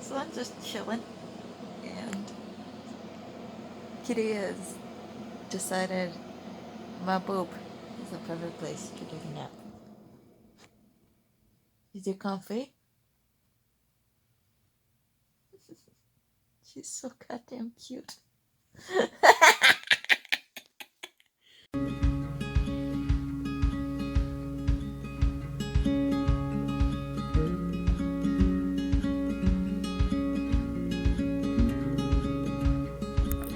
So I'm just chilling, and Kitty has decided my boob is a perfect place to take a nap. Is it comfy? She's so goddamn cute.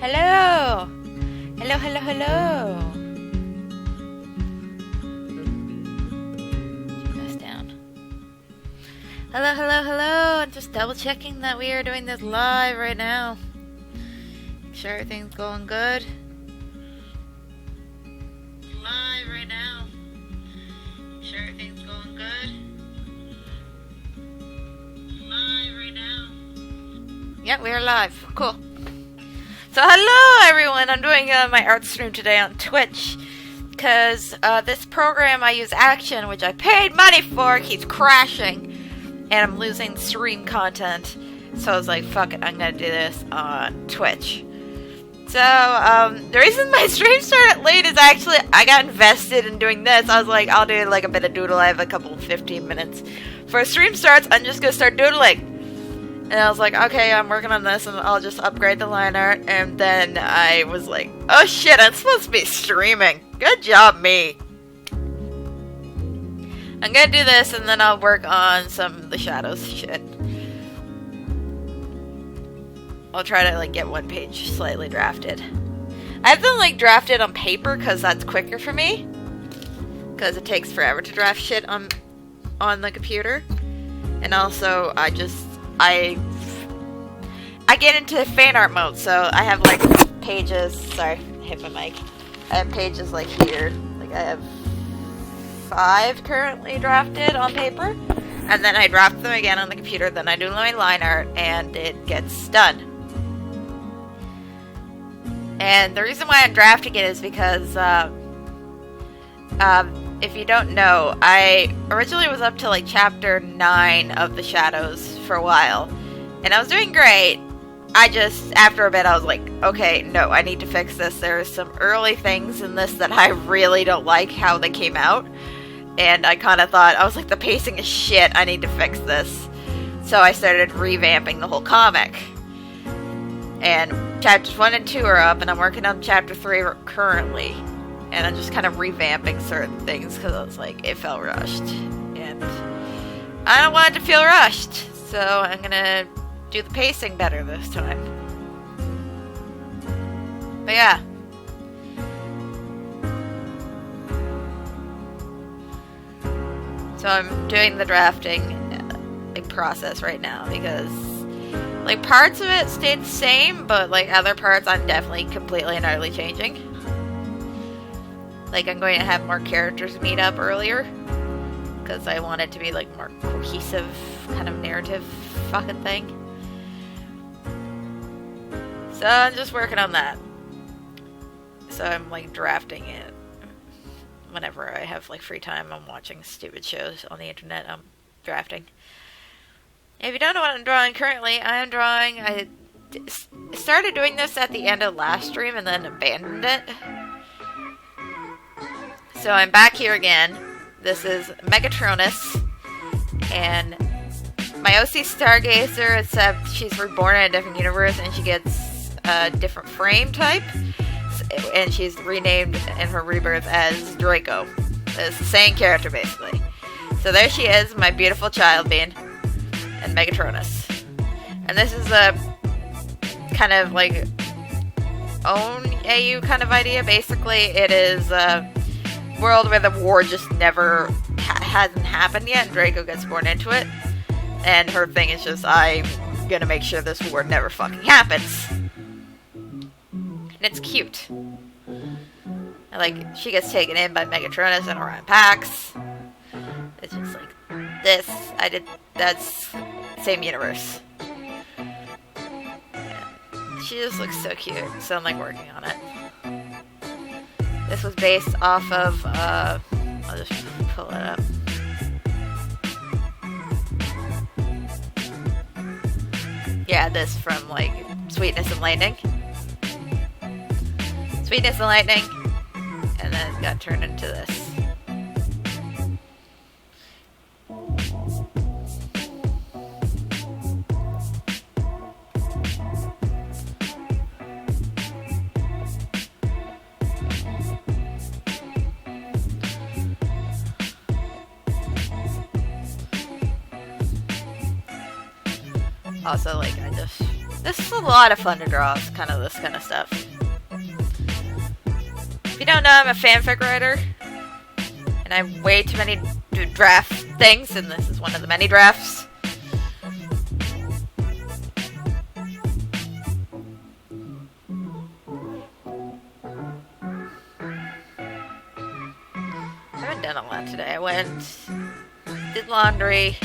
Hello! Hello, hello, hello! Turn this down. Hello, hello, hello! I'm just double checking that we are doing this live right now. Make sure everything's going good. Live right now. Make sure everything's going good. Live right now. Yep, we are live. Cool. So hello everyone, I'm doing my art stream today on Twitch, because this program I use Action, which I paid money for, keeps crashing, and I'm losing stream content, so I was like, fuck it, I'm gonna do this on Twitch. So, the reason my stream started late is actually, I got invested in doing this. I was like, I'll do like a bit of doodle, I have a couple 15 minutes. Before stream starts, I'm just gonna start doodling. And I was like, okay, I'm working on this, and I'll just upgrade the line art. And then I was like, oh shit, I'm supposed to be streaming. Good job, me. I'm gonna do this, and then I'll work on some of the shadows shit. I'll try to like get one page slightly drafted. I have them like drafted on paper because that's quicker for me. Because it takes forever to draft shit on the computer. And also, I get into fan art mode, so I have like pages. Sorry, hit my mic. I have pages like here. Like I have 5 currently drafted on paper, and then I draft them again on the computer. Then I do my line art, and it gets done. And the reason why I'm drafting it is because, if you don't know, I originally was up to like chapter 9 of the Shadows for a while, and I was doing great. After a bit, I was like, okay, no, I need to fix this. There are some early things in this that I really don't like how they came out, and I kind of thought, I was like, the pacing is shit, I need to fix this. So I started revamping the whole comic. And chapters 1 and 2 are up, and I'm working on chapter 3 currently. And I'm just kind of revamping certain things because I was like, it felt rushed. And I don't want it to feel rushed. So I'm gonna do the pacing better this time. But yeah. So I'm doing the drafting process right now because like parts of it stayed the same, but like other parts I'm definitely completely and utterly changing. Like, I'm going to have more characters meet up earlier, because I want it to be, like, more cohesive kind of narrative fucking thing. So, I'm just working on that. So, I'm, like, drafting it. Whenever I have, like, free time, I'm watching stupid shows on the internet, I'm drafting. If you don't know what I'm drawing currently, I am drawing... I started doing this at the end of last stream and then abandoned it. So I'm back here again. This is Megatronus, and my OC Stargazer, except she's reborn in a different universe, and she gets a different frame type, and she's renamed in her rebirth as Draco. It's the same character, basically. So there she is, my beautiful child being, and Megatronus. And this is a kind of like own AU kind of idea. Basically, it is a world where the war just never hasn't happened yet, and Draco gets born into it, and her thing is just, I'm gonna make sure this war never fucking happens. And it's cute. And, like, she gets taken in by Megatronus and Orion Pax. It's just like this. That's same universe. And she just looks so cute, so I'm like working on it. This was based off of, I'll just pull it up. Yeah, this from, like, Sweetness and Lightning. Sweetness and Lightning. And then it got turned into this. Also, like, this is a lot of fun to draw, kind of this kind of stuff. If you don't know, I'm a fanfic writer, and I have way too many draft things, and this is one of the many drafts. I haven't done a lot today. I did laundry,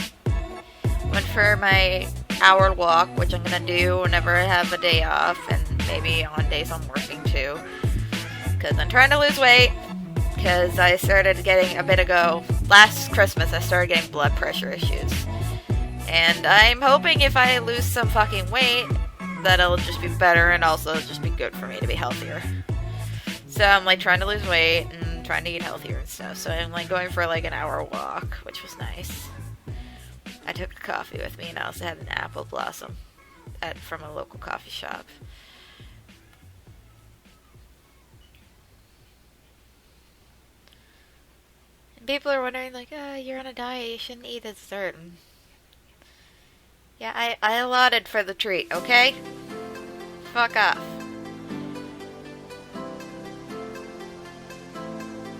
went for my hour walk, which I'm gonna do whenever I have a day off, and maybe on days I'm working too, because I'm trying to lose weight, because I started getting a bit ago, last Christmas I started getting blood pressure issues, and I'm hoping if I lose some fucking weight that it'll just be better, and also just be good for me to be healthier. So I'm like trying to lose weight and trying to eat healthier and stuff, so I'm like going for like an hour walk, which was nice. I took a coffee with me, and I also had an apple blossom from a local coffee shop. And people are wondering, like, oh, you're on a diet, you shouldn't eat a dessert. And yeah, I allotted for the treat, okay? Fuck off.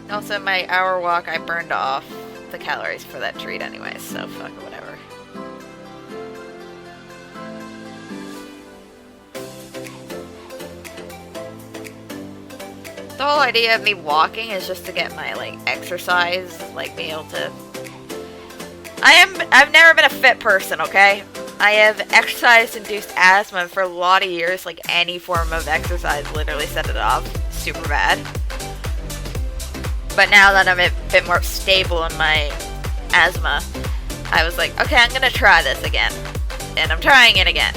Also, my hour walk, I burned off the calories for that treat anyway, so fuck whatever. The whole idea of me walking is just to get my, like, exercise, like, be able to... I've never been a fit person, okay? I have exercise-induced asthma for a lot of years, like, any form of exercise literally set it off super bad. But now that I'm a bit more stable in my asthma, I was like, okay, I'm gonna try this again. And I'm trying it again.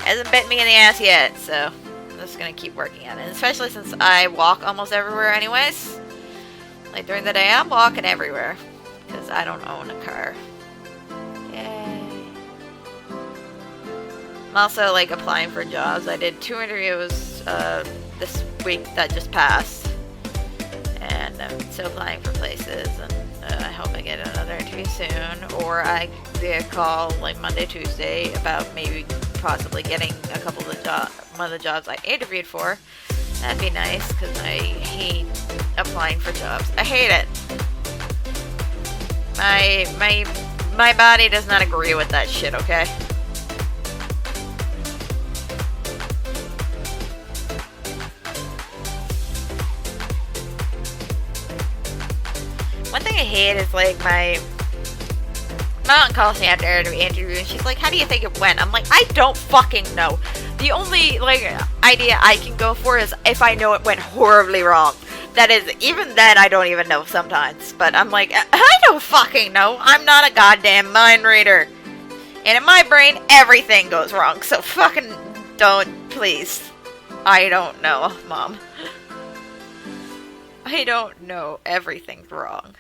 Hasn't bit me in the ass yet, so I'm just gonna keep working on it. And especially since I walk almost everywhere anyways. Like during the day, I'm walking everywhere. Because I don't own a car. Yay. I'm also like applying for jobs. I did 2 interviews this week that just passed. And I'm still applying for places. And I hope I get another interview soon. Or I get a call like Monday, Tuesday about maybe possibly getting a couple of one of the jobs I interviewed for. That'd be nice because I hate applying for jobs. I hate it. My body does not agree with that shit, okay? One thing I hate is like my mom calls me after every interview and she's like, how do you think it went? I'm like, I don't fucking know. The only like idea I can go for is if I know it went horribly wrong. That is, even then I don't even know sometimes. But I'm like, I don't fucking know. I'm not a goddamn mind reader. And in my brain, everything goes wrong. So fucking don't, please. I don't know, Mom. I don't know. Everything's wrong.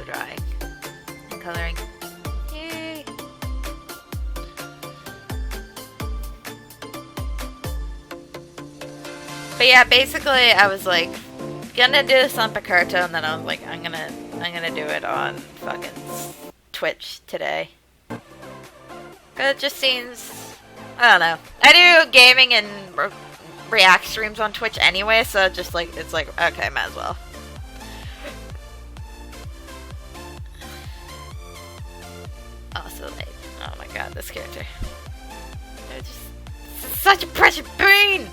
Drawing and coloring. Yay! But yeah, basically I was like gonna do this on Picarto, and then I was like, I'm gonna do it on fucking Twitch today. Cause it just seems, I don't know. I do gaming and react streams on Twitch anyway, so just like, it's like, okay, might as well. Also, like, oh my god, this character. They're just such a precious bean!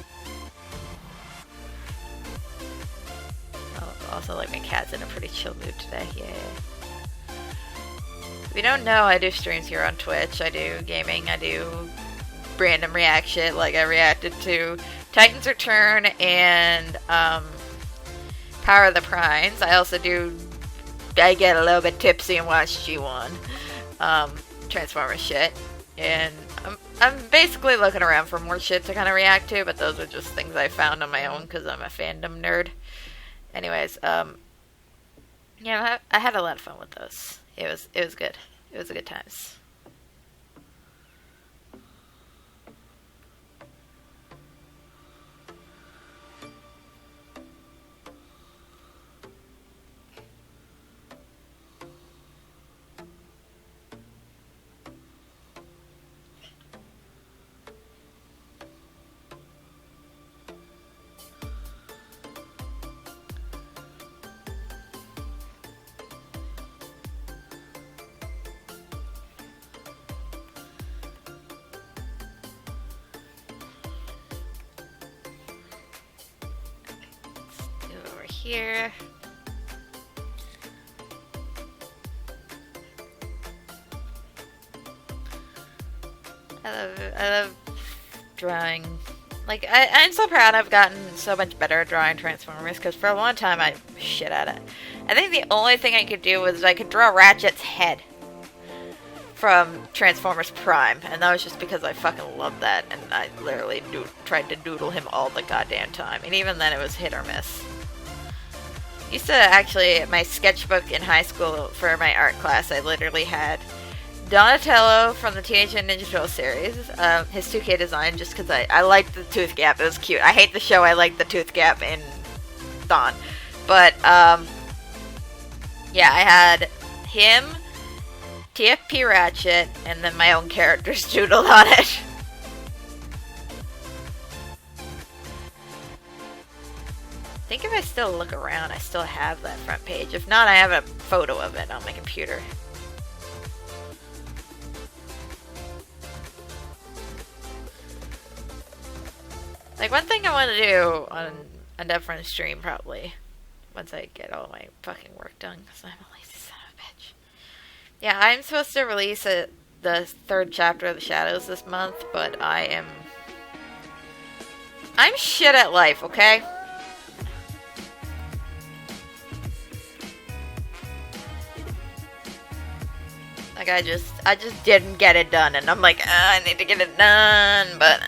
Oh, also, like, my cat's in a pretty chill mood today, yeah. If you don't know, I do streams here on Twitch. I do gaming, I do random react shit, like I reacted to Titan's Return and Power of the Primes. I also do, I get a little bit tipsy and watch G1 Transformers shit, and I'm basically looking around for more shit to kind of react to, but those are just things I found on my own because I'm a fandom nerd. Anyways, yeah, I had a lot of fun with those. It was good. It was a good times. Here. I love drawing. Like, I'm so proud I've gotten so much better at drawing Transformers, because for a long time I shit at it. I think the only thing I could do was I could draw Ratchet's head from Transformers Prime, and that was just because I fucking loved that, and I literally tried to doodle him all the goddamn time, and even then it was hit or miss. Used to actually, my sketchbook in high school for my art class, I literally had Donatello from the Teenage Mutant Ninja Turtles series, his 2K design, just because I liked the tooth gap, it was cute. I hate the show, I like the tooth gap in Dawn. But, yeah, I had him, TFP Ratchet, and then my own characters doodled on it. I think if I still look around, I still have that front page. If not, I have a photo of it on my computer. Like, one thing I want to do on a different stream, probably, once I get all my fucking work done, because I'm a lazy son of a bitch. Yeah, I'm supposed to release the 3rd chapter of The Shadows this month, but I'm shit at life, okay? Like, I just didn't get it done, and I'm like, I need to get it done, but,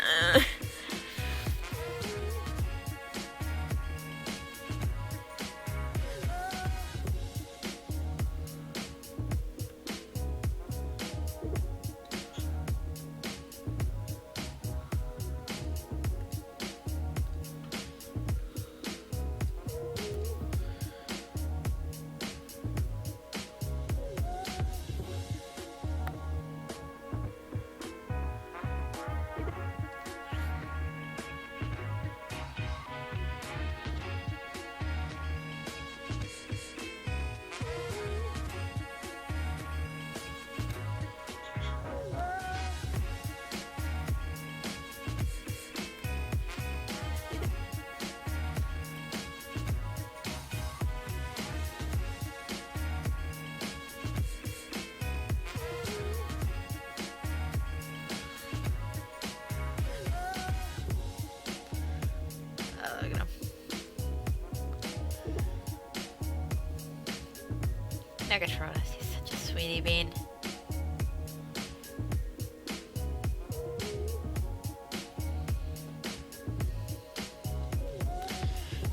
Megatronus, he's such a sweetie bean.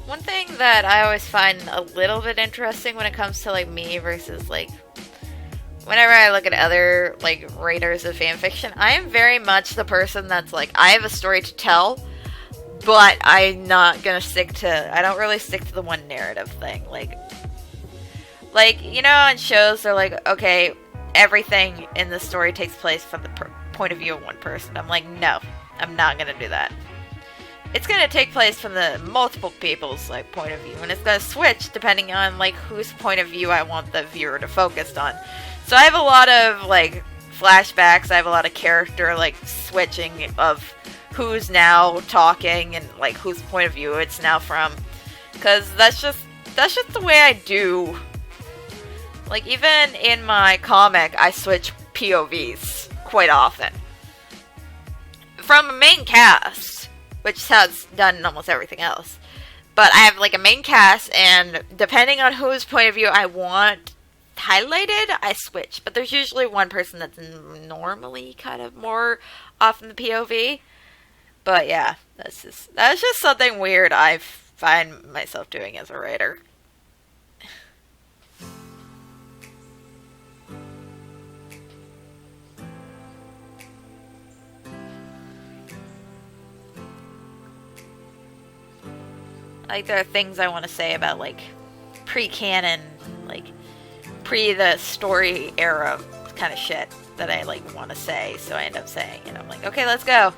One thing that I always find a little bit interesting when it comes to, like, me versus, like, whenever I look at other, like, writers of fanfiction, I am very much the person that's like, I have a story to tell, but I'm not gonna I don't really stick to the one narrative thing. Like, you know, in shows, they're like, okay, everything in the story takes place from the point of view of one person. I'm like, no, I'm not gonna do that. it's gonna take place from the multiple people's like point of view, and it's gonna switch depending on like whose point of view I want the viewer to focus on. So I have a lot of like flashbacks. I have a lot of character like switching of who's now talking and like whose point of view it's now from, because that's just the way I do. Like even in my comic, I switch POVs quite often from a main cast, which has done in almost everything else. But I have like a main cast, and depending on whose point of view I want highlighted, I switch. But there's usually one person that's normally kind of more off in the POV. But yeah, that's just something weird I find myself doing as a writer. Like, there are things I want to say about, like, pre-canon, like, the story era kind of shit that I, like, want to say, so I end up saying it. I'm like, okay, let's go.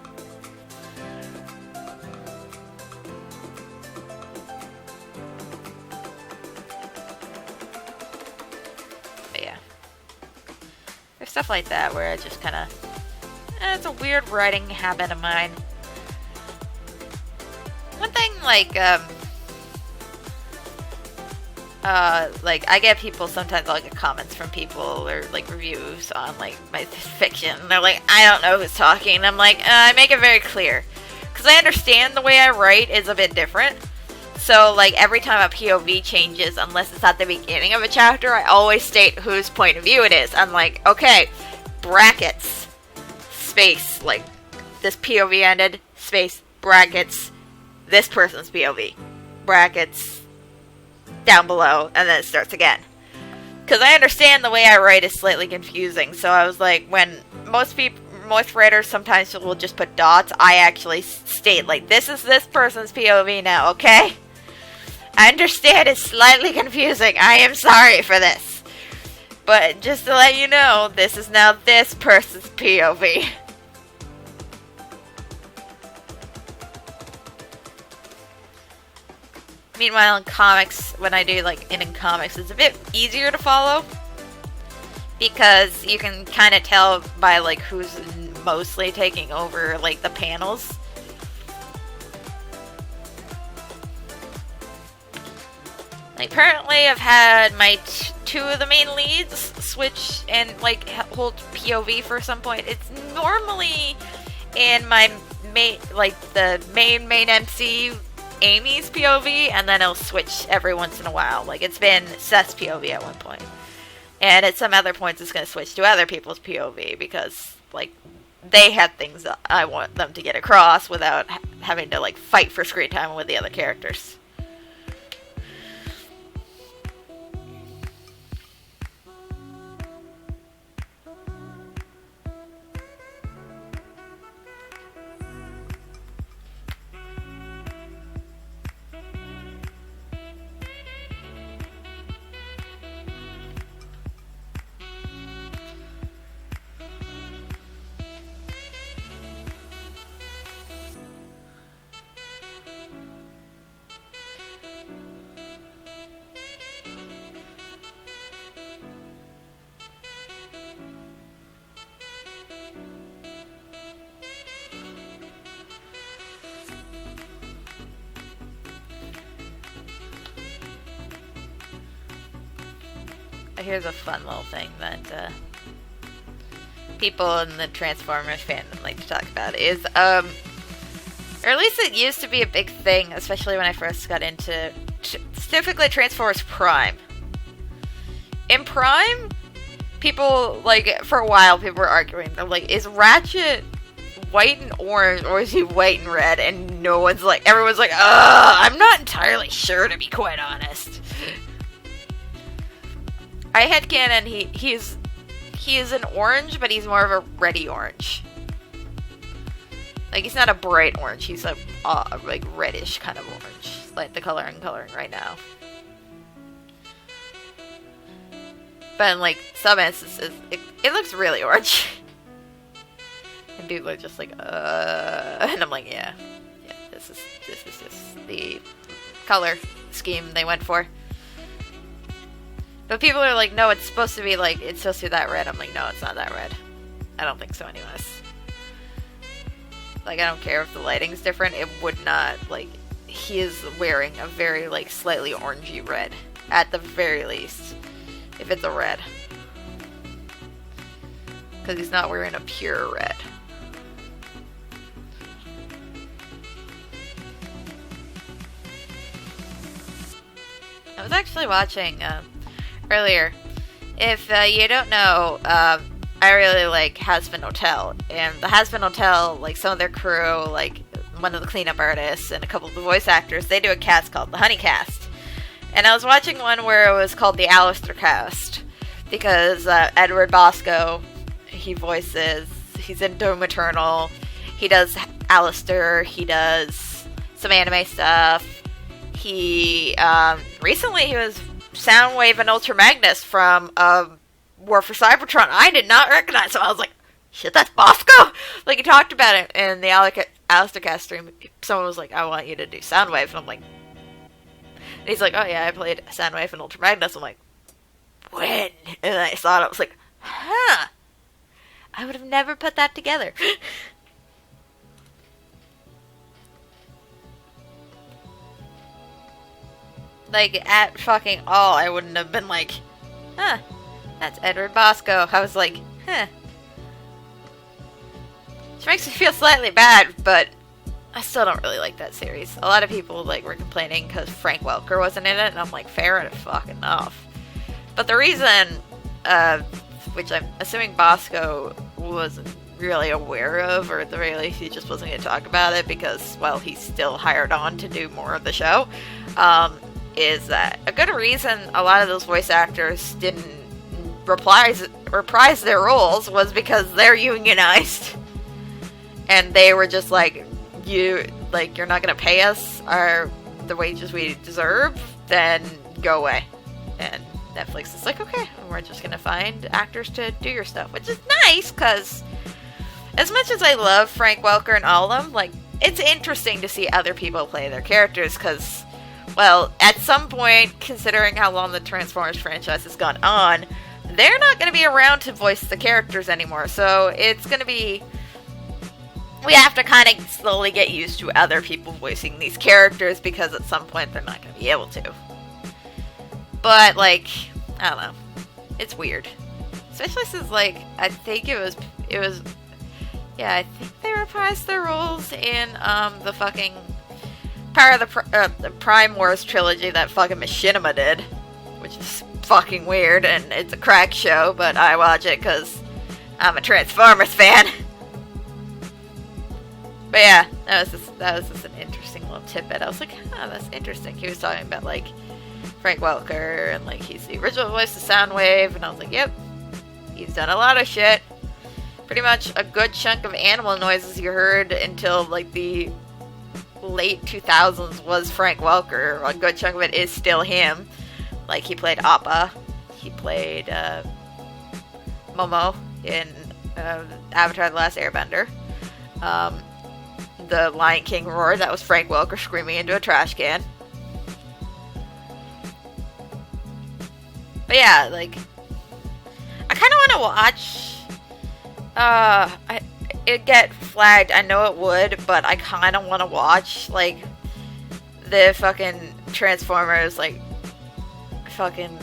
But yeah. There's stuff like that where I just kind of... it's a weird writing habit of mine. One thing, like I get people sometimes, I'll get comments from people or like reviews on like my fiction, and they're like, I don't know who's talking, and I'm like, I make it very clear, because I understand the way I write is a bit different. So like every time a POV changes, unless it's at the beginning of a chapter, I always state whose point of view it is. I'm like, okay, brackets, space, like this POV ended, space, brackets, this person's POV, brackets, down below, and then it starts again. Because I understand the way I write is slightly confusing, so I was like, when most writers sometimes will just put dots, I actually state, like, this is this person's POV now, okay? I understand it's slightly confusing, I am sorry for this. But just to let you know, this is now this person's POV. Meanwhile, in comics, when I do, like, in comics, it's a bit easier to follow. Because you can kind of tell by, like, who's mostly taking over, like, the panels. Like, currently I've had my two of the main leads switch and, like, hold POV for some point. It's normally in my main, like, the main MC Amy's POV, and then it'll switch every once in a while. Like, it's been Seth's POV at one point. And at some other points, it's going to switch to other people's POV, because, like, they had things that I want them to get across without having to, like, fight for screen time with the other characters. Here's a fun little thing that people in the Transformers fandom like to talk about is, or at least it used to be a big thing, especially when I first got into specifically Transformers Prime. In Prime, people, like, for a while, people were arguing. They're like, is Ratchet white and orange, or is he white and red? And no one's like, everyone's like, I'm not entirely sure, to be quite honest. I headcanon he is an orange, but he's more of a reddy orange. Like, he's not a bright orange, he's a like reddish kind of orange, like the color I'm coloring right now. But in, like, some instances, it looks really orange. And people are just like, and I'm like, yeah, this this is just the color scheme they went for. But people are like, no, it's supposed to be that red. I'm like, no, it's not that red. I don't think so anyways. Like, I don't care if the lighting's different. It would not, like, he is wearing a very, like, slightly orangey red. At the very least. If it's a red. Because he's not wearing a pure red. I was actually watching, earlier. If you don't know, I really like Hazbin Hotel. And the Hazbin Hotel, like some of their crew, like one of the cleanup artists and a couple of the voice actors, they do a cast called the Honey Cast. And I was watching one where it was called the Alistair Cast. Because Edward Bosco, he's in Doom Eternal. He does Alistair, he does some anime stuff. Recently he was Soundwave and Ultra Magnus from War for Cybertron. I did not recognize him. I was like, shit, that's Bosco? Like, he talked about it in the Alistair Cast stream. Someone was like, I want you to do Soundwave. And I'm like, and he's like, oh yeah, I played Soundwave and Ultra Magnus. I'm like, when? And I saw it, I was like, huh. I would have never put that together. Like, at fucking all, I wouldn't have been like, huh, that's Edward Bosco. I was like, huh. Which makes me feel slightly bad, but I still don't really like that series. A lot of people, like, were complaining because Frank Welker wasn't in it, and I'm like, fair enough. But the reason, which I'm assuming Bosco wasn't really aware of, or at the very least he just wasn't going to talk about it because, well, he's still hired on to do more of the show, is that a good reason a lot of those voice actors didn't reprise their roles was because they're unionized. And they were just like, you're not going to pay us the wages we deserve, then go away. And Netflix is like, okay, we're just going to find actors to do your stuff, which is nice, because as much as I love Frank Welker and all of them, like, it's interesting to see other people play their characters, because, well, at some point, considering how long the Transformers franchise has gone on, they're not going to be around to voice the characters anymore, so it's going to be... we have to kind of slowly get used to other people voicing these characters, because at some point they're not going to be able to. But, like, I don't know. It's weird. Especially since, like, I think it was, yeah, I think they reprised their roles in, the fucking part of the Prime Wars trilogy that fucking Machinima did. Which is fucking weird, and it's a crack show, but I watch it because I'm a Transformers fan. But yeah, that was just an interesting little tidbit. I was like, oh, that's interesting. He was talking about, like, Frank Welker, and, like, he's the original voice of Soundwave, and I was like, yep, he's done a lot of shit. Pretty much a good chunk of animal noises you heard until, like, the late 2000s was Frank Welker. A good chunk of it is still him. Like, he played Appa. He played, Momo in, Avatar: The Last Airbender. The Lion King roar, that was Frank Welker screaming into a trash can. But yeah, like, I kind of want to watch, it'd get flagged, I know it would, but I kind of want to watch, like, the fucking Transformers, like, fucking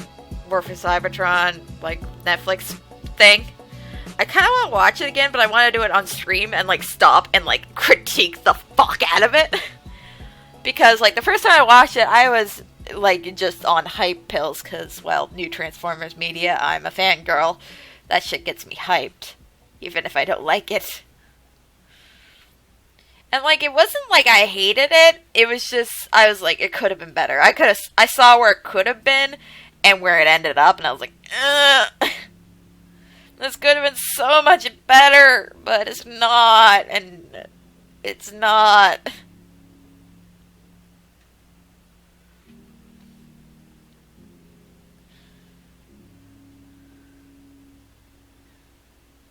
War for Cybertron, like, Netflix thing. I kind of want to watch it again, but I want to do it on stream and, like, stop and, like, critique the fuck out of it. Because, like, the first time I watched it, I was, like, just on hype pills, because, well, new Transformers media, I'm a fangirl. That shit gets me hyped, even if I don't like it. And, like, it wasn't like I hated it, it was just, I was like, it could have been better. I saw where it could have been, and where it ended up, and I was like, ugh. This could have been so much better, but it's not, and it's not.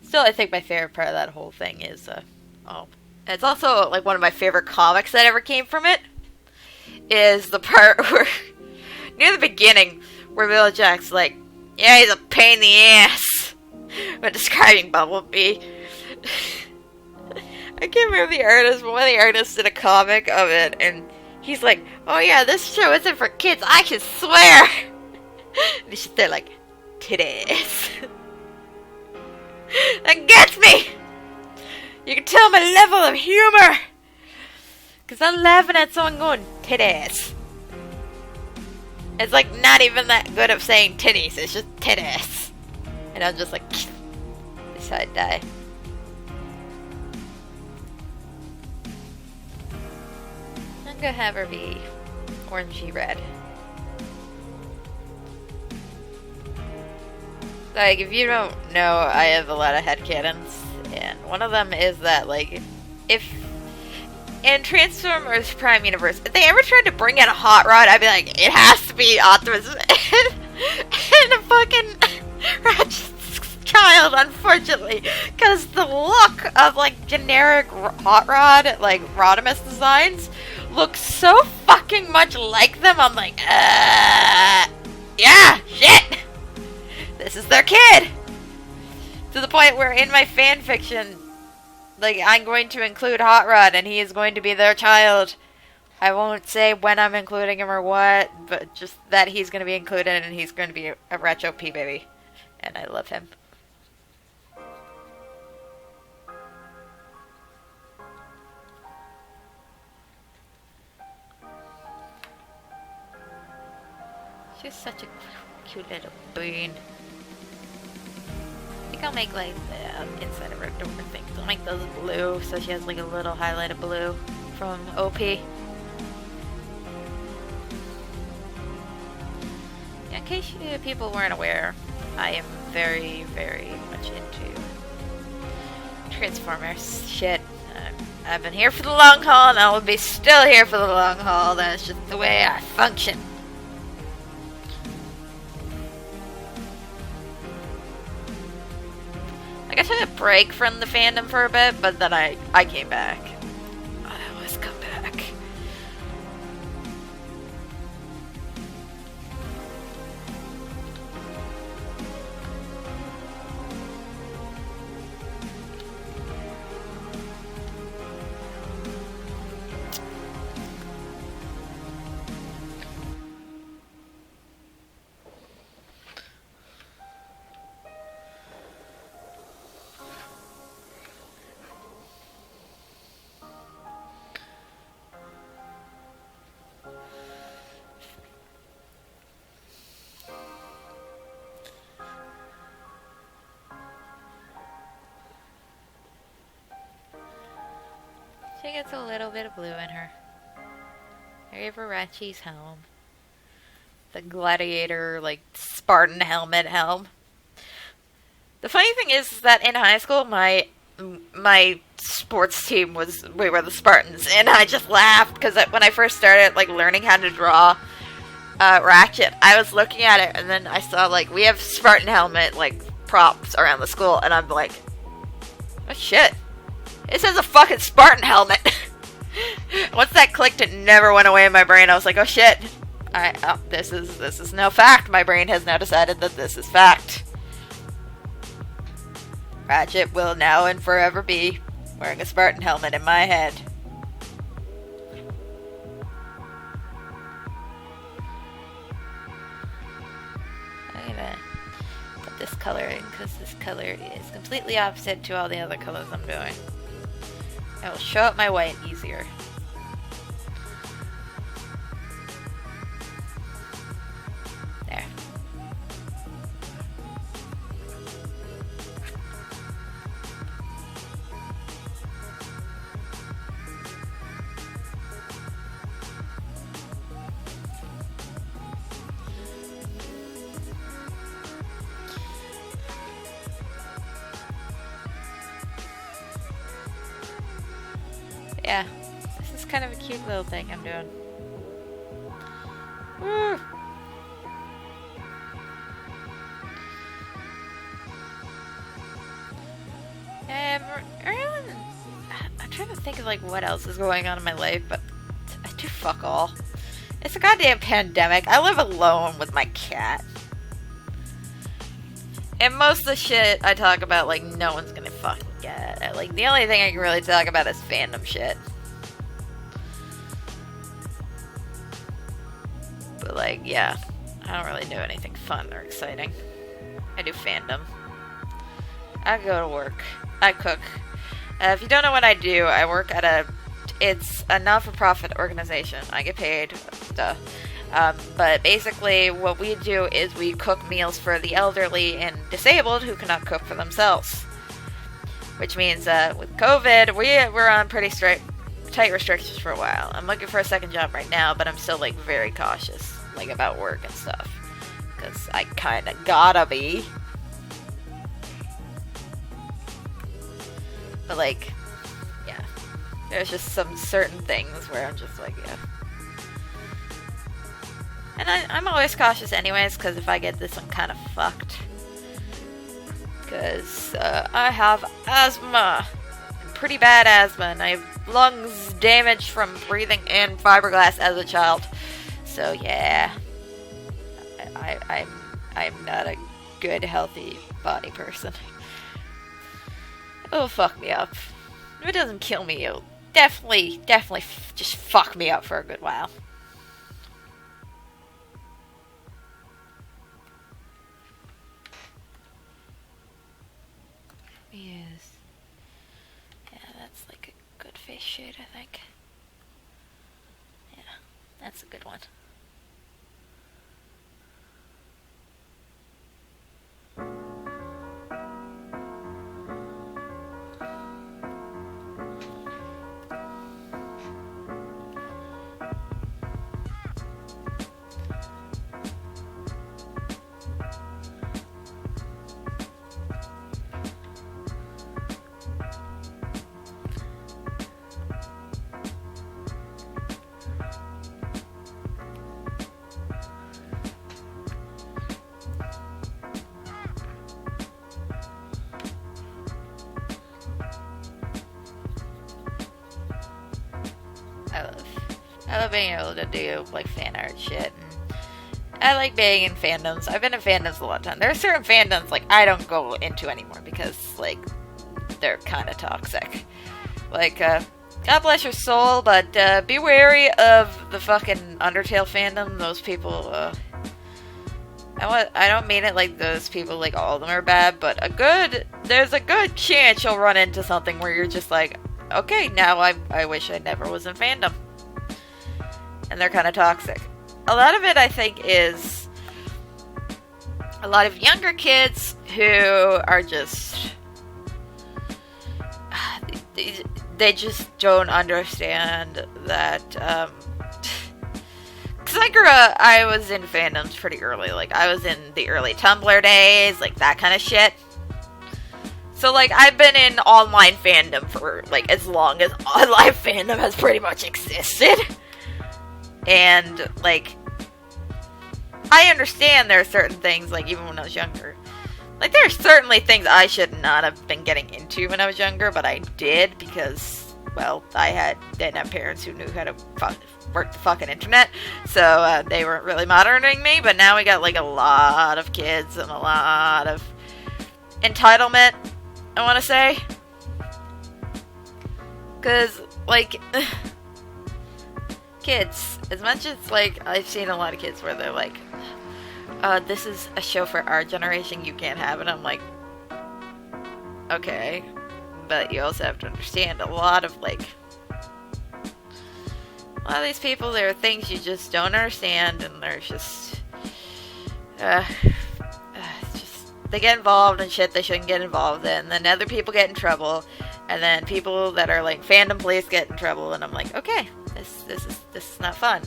Still, I think my favorite part of that whole thing is, It's also like one of my favorite comics that ever came from it. Is the part where near the beginning where Villajack's like, yeah, he's a pain in the ass when describing Bumblebee. I can't remember the artist, but one of the artists did a comic of it, and he's like, oh yeah, this show isn't for kids, I can swear. And they're like, titties. That gets me! You can tell my level of humor! Because I'm laughing at someone going, titties. It's like not even that good of saying titties, it's just titties. And I'm just like, this how I die. I'm gonna have her be orangey red. Like, if you don't know, I have a lot of headcanons, and one of them is that, like, if in Transformers Prime Universe, if they ever tried to bring in a hot rod, I'd be like, it has to be Optimus and a fucking Ratchet's child, unfortunately, because the look of, like, generic hot rod, like, Rodimus designs, look so fucking much like them. I'm like, yeah, shit! This is their kid! To the point where in my fanfiction, like, I'm going to include Hot Rod and he is going to be their child. I won't say when I'm including him or what, but just that he's going to be included and he's going to be a retro P baby. And I love him. She's such a cute little bean. I think I'll make like the inside of her door thing. I'll make those blue so she has like a little highlight of blue from OP. Yeah, in case people weren't aware, I am very, very much into Transformers shit. I've been here for the long haul and I will be still here for the long haul. That's just the way I function. Like, I took a break from the fandom for a bit, but then I came back. I always come back. She gets a little bit of blue in her. Harry Veracci's helm. The gladiator, like, Spartan helmet helm. The funny thing is that in high school, my sports team we were the Spartans, and I just laughed because when I first started, like, learning how to draw Ratchet, I was looking at it, and then I saw, like, we have Spartan helmet, like, props around the school, and I'm like, oh shit. This is a fucking Spartan helmet. Once that clicked, it never went away in my brain. I was like, oh shit. This is no fact. My brain has now decided that this is fact. Ratchet will now and forever be wearing a Spartan helmet in my head. I'm gonna put this color in because this color is completely opposite to all the other colors I'm doing. I will show up my white easier. There. Yeah, this is kind of a cute little thing I'm doing. Woo! I'm trying trying to think of like what else is going on in my life, but I do fuck all. It's a goddamn pandemic. I live alone with my cat. And most of the shit I talk about, like, no one's gonna fucking get. Like, the only thing I can really talk about is fandom shit. But, like, yeah. I don't really do anything fun or exciting. I do fandom. I go to work. I cook. If you don't know what I do, I work at it's a not-for-profit organization. I get paid. Duh. But basically what we do is we cook meals for the elderly and disabled who cannot cook for themselves. Which means with COVID, we're on pretty tight restrictions for a while. I'm looking for a second job right now, but I'm still like very cautious like about work and stuff. Because I kind of gotta be. But like, yeah. There's just some certain things where I'm just like, yeah. And I'm always cautious anyways, because if I get this, I'm kind of fucked. Because I have asthma. Pretty bad asthma, and I have lungs damaged from breathing in fiberglass as a child. So yeah. I'm not a good, healthy body person. It'll fuck me up. If it doesn't kill me, it'll definitely just fuck me up for a good while. Yes. Yeah, that's like a good face shade, I think. Yeah, that's a good one. I love being able to do like fan art shit, and I like being in fandoms. I've been in fandoms a lot of time. There are certain fandoms like I don't go into anymore because like they're kind of toxic. Like God bless your soul, but be wary of the fucking Undertale fandom. Those people. I don't mean it like those people like all of them are bad, but there's a good chance you'll run into something where you're just like, okay, now I wish I never was in fandom. And they're kind of toxic. A lot of it, I think, is a lot of younger kids who are just... They just don't understand that... Because I was in fandoms pretty early. Like, I was in the early Tumblr days, like, that kind of shit. So, like, I've been in online fandom for, like, as long as online fandom has pretty much existed. And, like, I understand there are certain things, like, even when I was younger. Like, there are certainly things I should not have been getting into when I was younger, but I did because, well, I didn't have parents who knew how to work the fucking internet, so they weren't really monitoring me, but now we got, like, a lot of kids and a lot of entitlement, I want to say. Because, like... kids, as much as, like, I've seen a lot of kids where they're like, this is a show for our generation, you can't have it. I'm like, okay, but you also have to understand a lot of these people, there are things you just don't understand, and there's just, they get involved in shit they shouldn't get involved in, and then other people get in trouble, and then people that are, like, fandom police get in trouble, and I'm like, okay, this is not fun.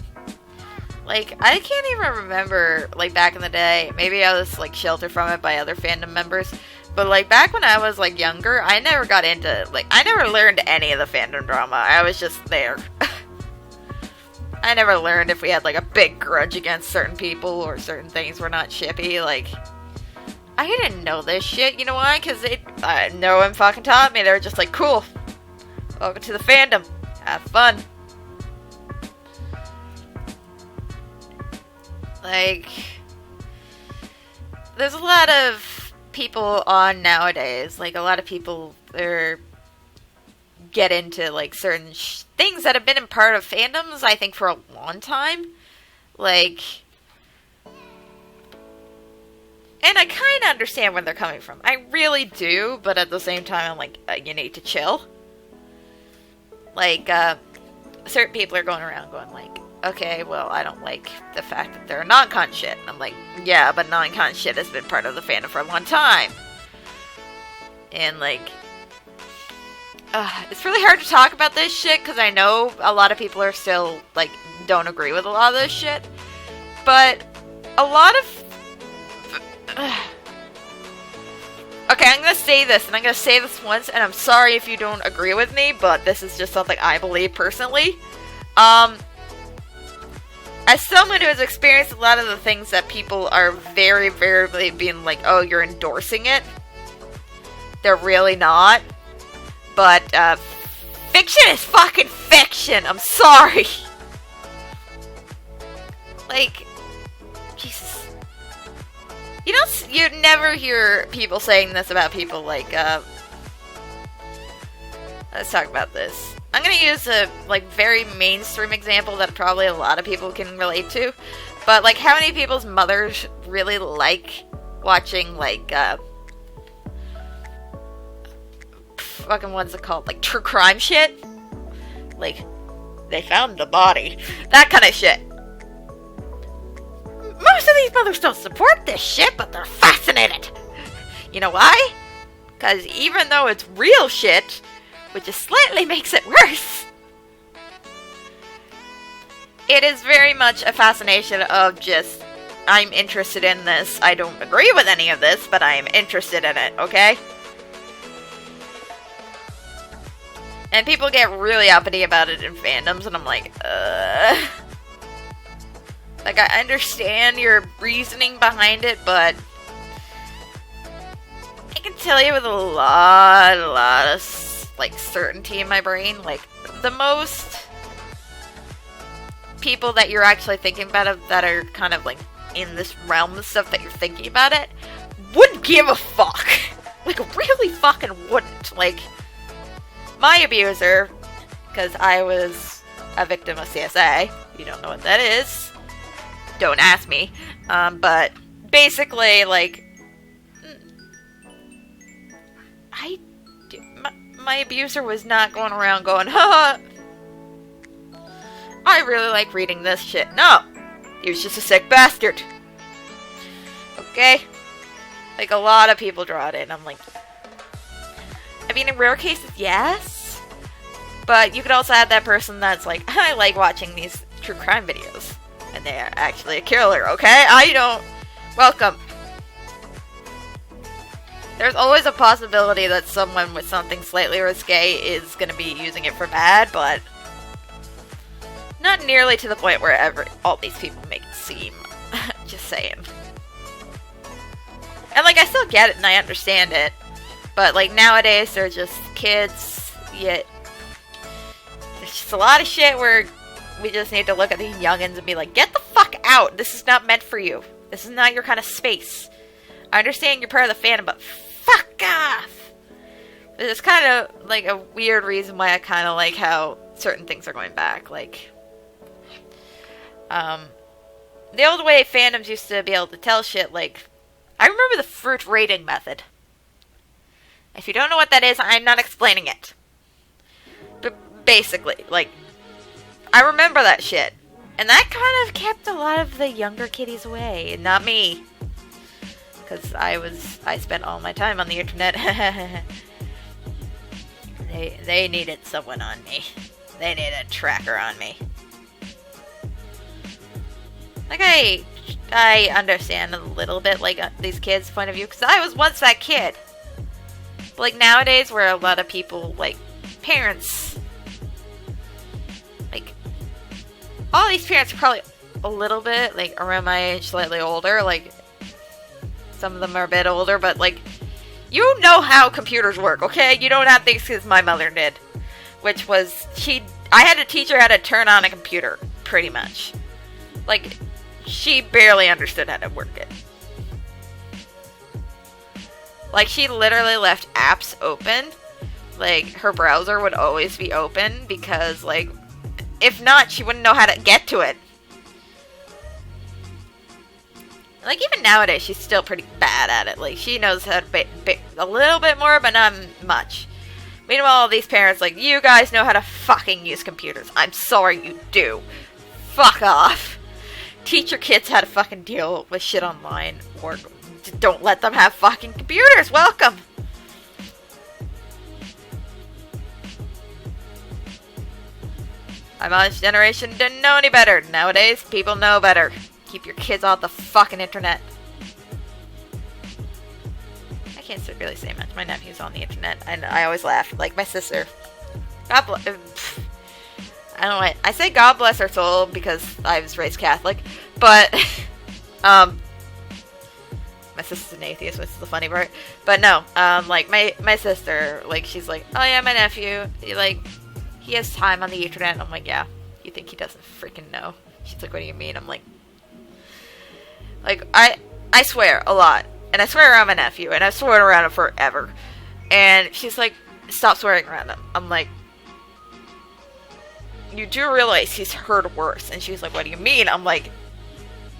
Like, I can't even remember, like, back in the day, maybe I was, like, sheltered from it by other fandom members, but, like, back when I was, like, younger, I never got into, like, I never learned any of the fandom drama. I was just there. I never learned if we had, like, a big grudge against certain people or certain things were not shippy. Like, I didn't know this shit. You know why? Because no one fucking taught me. They were just like, cool. Welcome to the fandom. Have fun. Like, there's a lot of people on nowadays. Like, a lot of people, they're get into, like, certain things that have been in part of fandoms, I think, for a long time. Like, and I kind of understand where they're coming from. I really do, but at the same time, I'm like, you need to chill. Like, certain people are going around going like, okay, well, I don't like the fact that they're non-con shit. I'm like, yeah, but non-con shit has been part of the fandom for a long time. And, like, it's really hard to talk about this shit, because I know a lot of people are still, like, don't agree with a lot of this shit. But a lot of... Okay, I'm gonna say this, and I'm gonna say this once, and I'm sorry if you don't agree with me, but this is just something I believe personally. As someone who has experienced a lot of the things that people are very, very being like, oh, you're endorsing it. They're really not. But, fiction is fucking fiction! I'm sorry! Like, Jesus. You never hear people saying this about people, like, let's talk about this. I'm gonna use a, like, very mainstream example that probably a lot of people can relate to. But, like, how many people's mothers really like watching, like, fucking what's it called? Like, true crime shit? Like, they found the body. That kind of shit. Most of these mothers don't support this shit, but they're fascinated. You know why? Because even though it's real shit, which just slightly makes it worse, it is very much a fascination of just, I'm interested in this. I don't agree with any of this, but I am interested in it, okay? And people get really uppity about it in fandoms, and I'm like, Like, I understand your reasoning behind it, but I can tell you with a lot of, like, certainty in my brain, like, the most people that you're actually thinking about it, that are kind of, like, in this realm of stuff that you're thinking about it, wouldn't give a fuck. Like, really fucking wouldn't. Like, my abuser, because I was a victim of CSA, you don't know what that is, don't ask me, but basically, like, my abuser was not going around going, haha, I really like reading this shit. No, he was just a sick bastard. Okay? Like, a lot of people draw it in. I'm like, I mean, in rare cases, yes, but you could also have that person that's like, I like watching these true crime videos, and they're actually a killer, okay? I don't... Welcome. There's always a possibility that someone with something slightly risque is going to be using it for bad, but not nearly to the point where all these people make it seem. Just saying. And, like, I still get it and I understand it, but, like, nowadays they're just kids, yet there's just a lot of shit where we just need to look at these youngins and be like, get the fuck out! This is not meant for you. This is not your kind of space. I understand you're part of the fandom, but fuck off! There's kind of, like, a weird reason why I kind of like how certain things are going back. Like, the old way fandoms used to be able to tell shit, like, I remember the fruit rating method. If you don't know what that is, I'm not explaining it. But basically, like, I remember that shit. And that kind of kept a lot of the younger kiddies away, and not me. Because I spent all my time on the internet. They needed someone on me. They needed a tracker on me. Like, I understand a little bit, like, these kids' point of view, because I was once that kid. But, like, nowadays, where a lot of people, like, parents, like, all these parents are probably a little bit, like, around my age, slightly older, like, some of them are a bit older, but, like, you know how computers work, okay? You don't have things because my mother did. which was I had to teach her how to turn on a computer, pretty much. Like, she barely understood how to work it. Like, she literally left apps open. Like, her browser would always be open because, like, if not, she wouldn't know how to get to it. Like, even nowadays, she's still pretty bad at it. Like, she knows how to a little bit more, but not much. Meanwhile, these parents, like, you guys know how to fucking use computers. I'm sorry you do. Fuck off. Teach your kids how to fucking deal with shit online, or don't let them have fucking computers. Welcome. My mom's generation didn't know any better. Nowadays, people know better. Keep your kids off the fucking internet. I can't really say much. My nephew's on the internet, and I always laugh. Like, my sister. God bless. I don't know. I say God bless her soul because I was raised Catholic, but my sister's an atheist, which is the funny part. But no, like my sister, like, she's like, oh yeah, my nephew, he has time on the internet. And I'm like, yeah. You think he doesn't freaking know? She's like, what do you mean? I'm like, I swear a lot, and I swear around my nephew, and I've sworn around him forever. And she's like, stop swearing around him. I'm like, you do realize he's heard worse. And she's like, what do you mean? I'm like,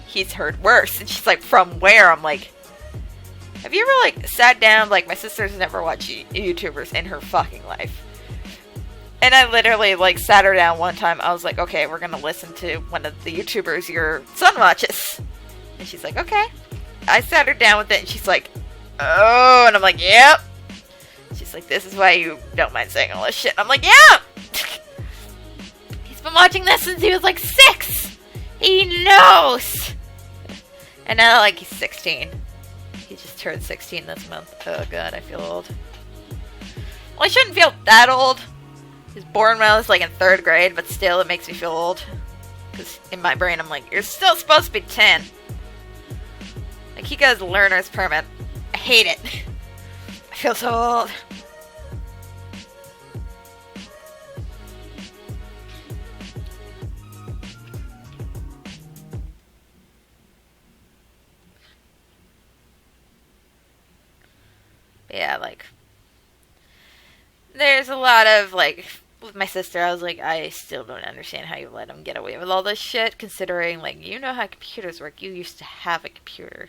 he's heard worse. And she's like, from where? I'm like, have you ever, like, sat down? Like, my sister's never watched YouTubers in her fucking life. And I literally, like, sat her down one time. I was like, okay, we're gonna listen to one of the YouTubers your son watches. And she's like, okay. I sat her down with it, and she's like, oh. And I'm like, yep. She's like, this is why you don't mind saying all this shit. And I'm like, yeah. He's been watching this since he was, like, 6. He knows. And now, like, he's 16. He just turned 16 this month. Oh, God, I feel old. Well, I shouldn't feel that old. He was born when I was, like, in 3rd grade, but still, it makes me feel old. Because in my brain, I'm like, you're still supposed to be 10. Like, he got his learner's permit. I hate it. I feel so old. But yeah, like, there's a lot of, like, with my sister, I was like, I still don't understand how you let him get away with all this shit, considering, like, you know how computers work. You used to have a computer.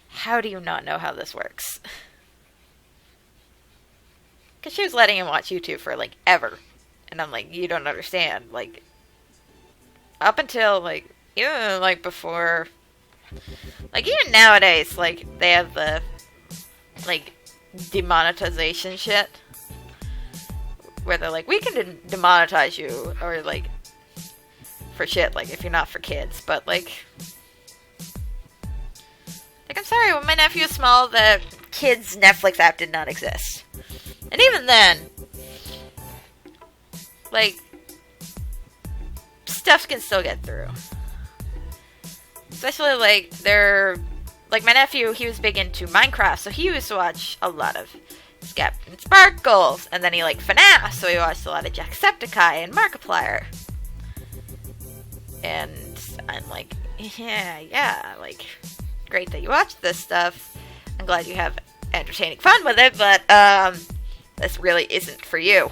How do you not know how this works? Because she was letting him watch YouTube for, like, ever. And I'm like, you don't understand. Like, up until, like, even, like, before, like, even nowadays, like, they have the, like, demonetization shit. Where they're like, we can demonetize you, or, like, for shit, like, if you're not for kids. But, like, I'm sorry, when my nephew was small, the kids' Netflix app did not exist. And even then, like, stuff can still get through. Especially, like, like, my nephew, he was big into Minecraft, so he used to watch a lot of Captain Sparkles, and then he liked FNAF, so he watched a lot of Jacksepticeye and Markiplier. And I'm like, yeah, like, great that you watch this stuff. I'm glad you have entertaining fun with it, but, this really isn't for you.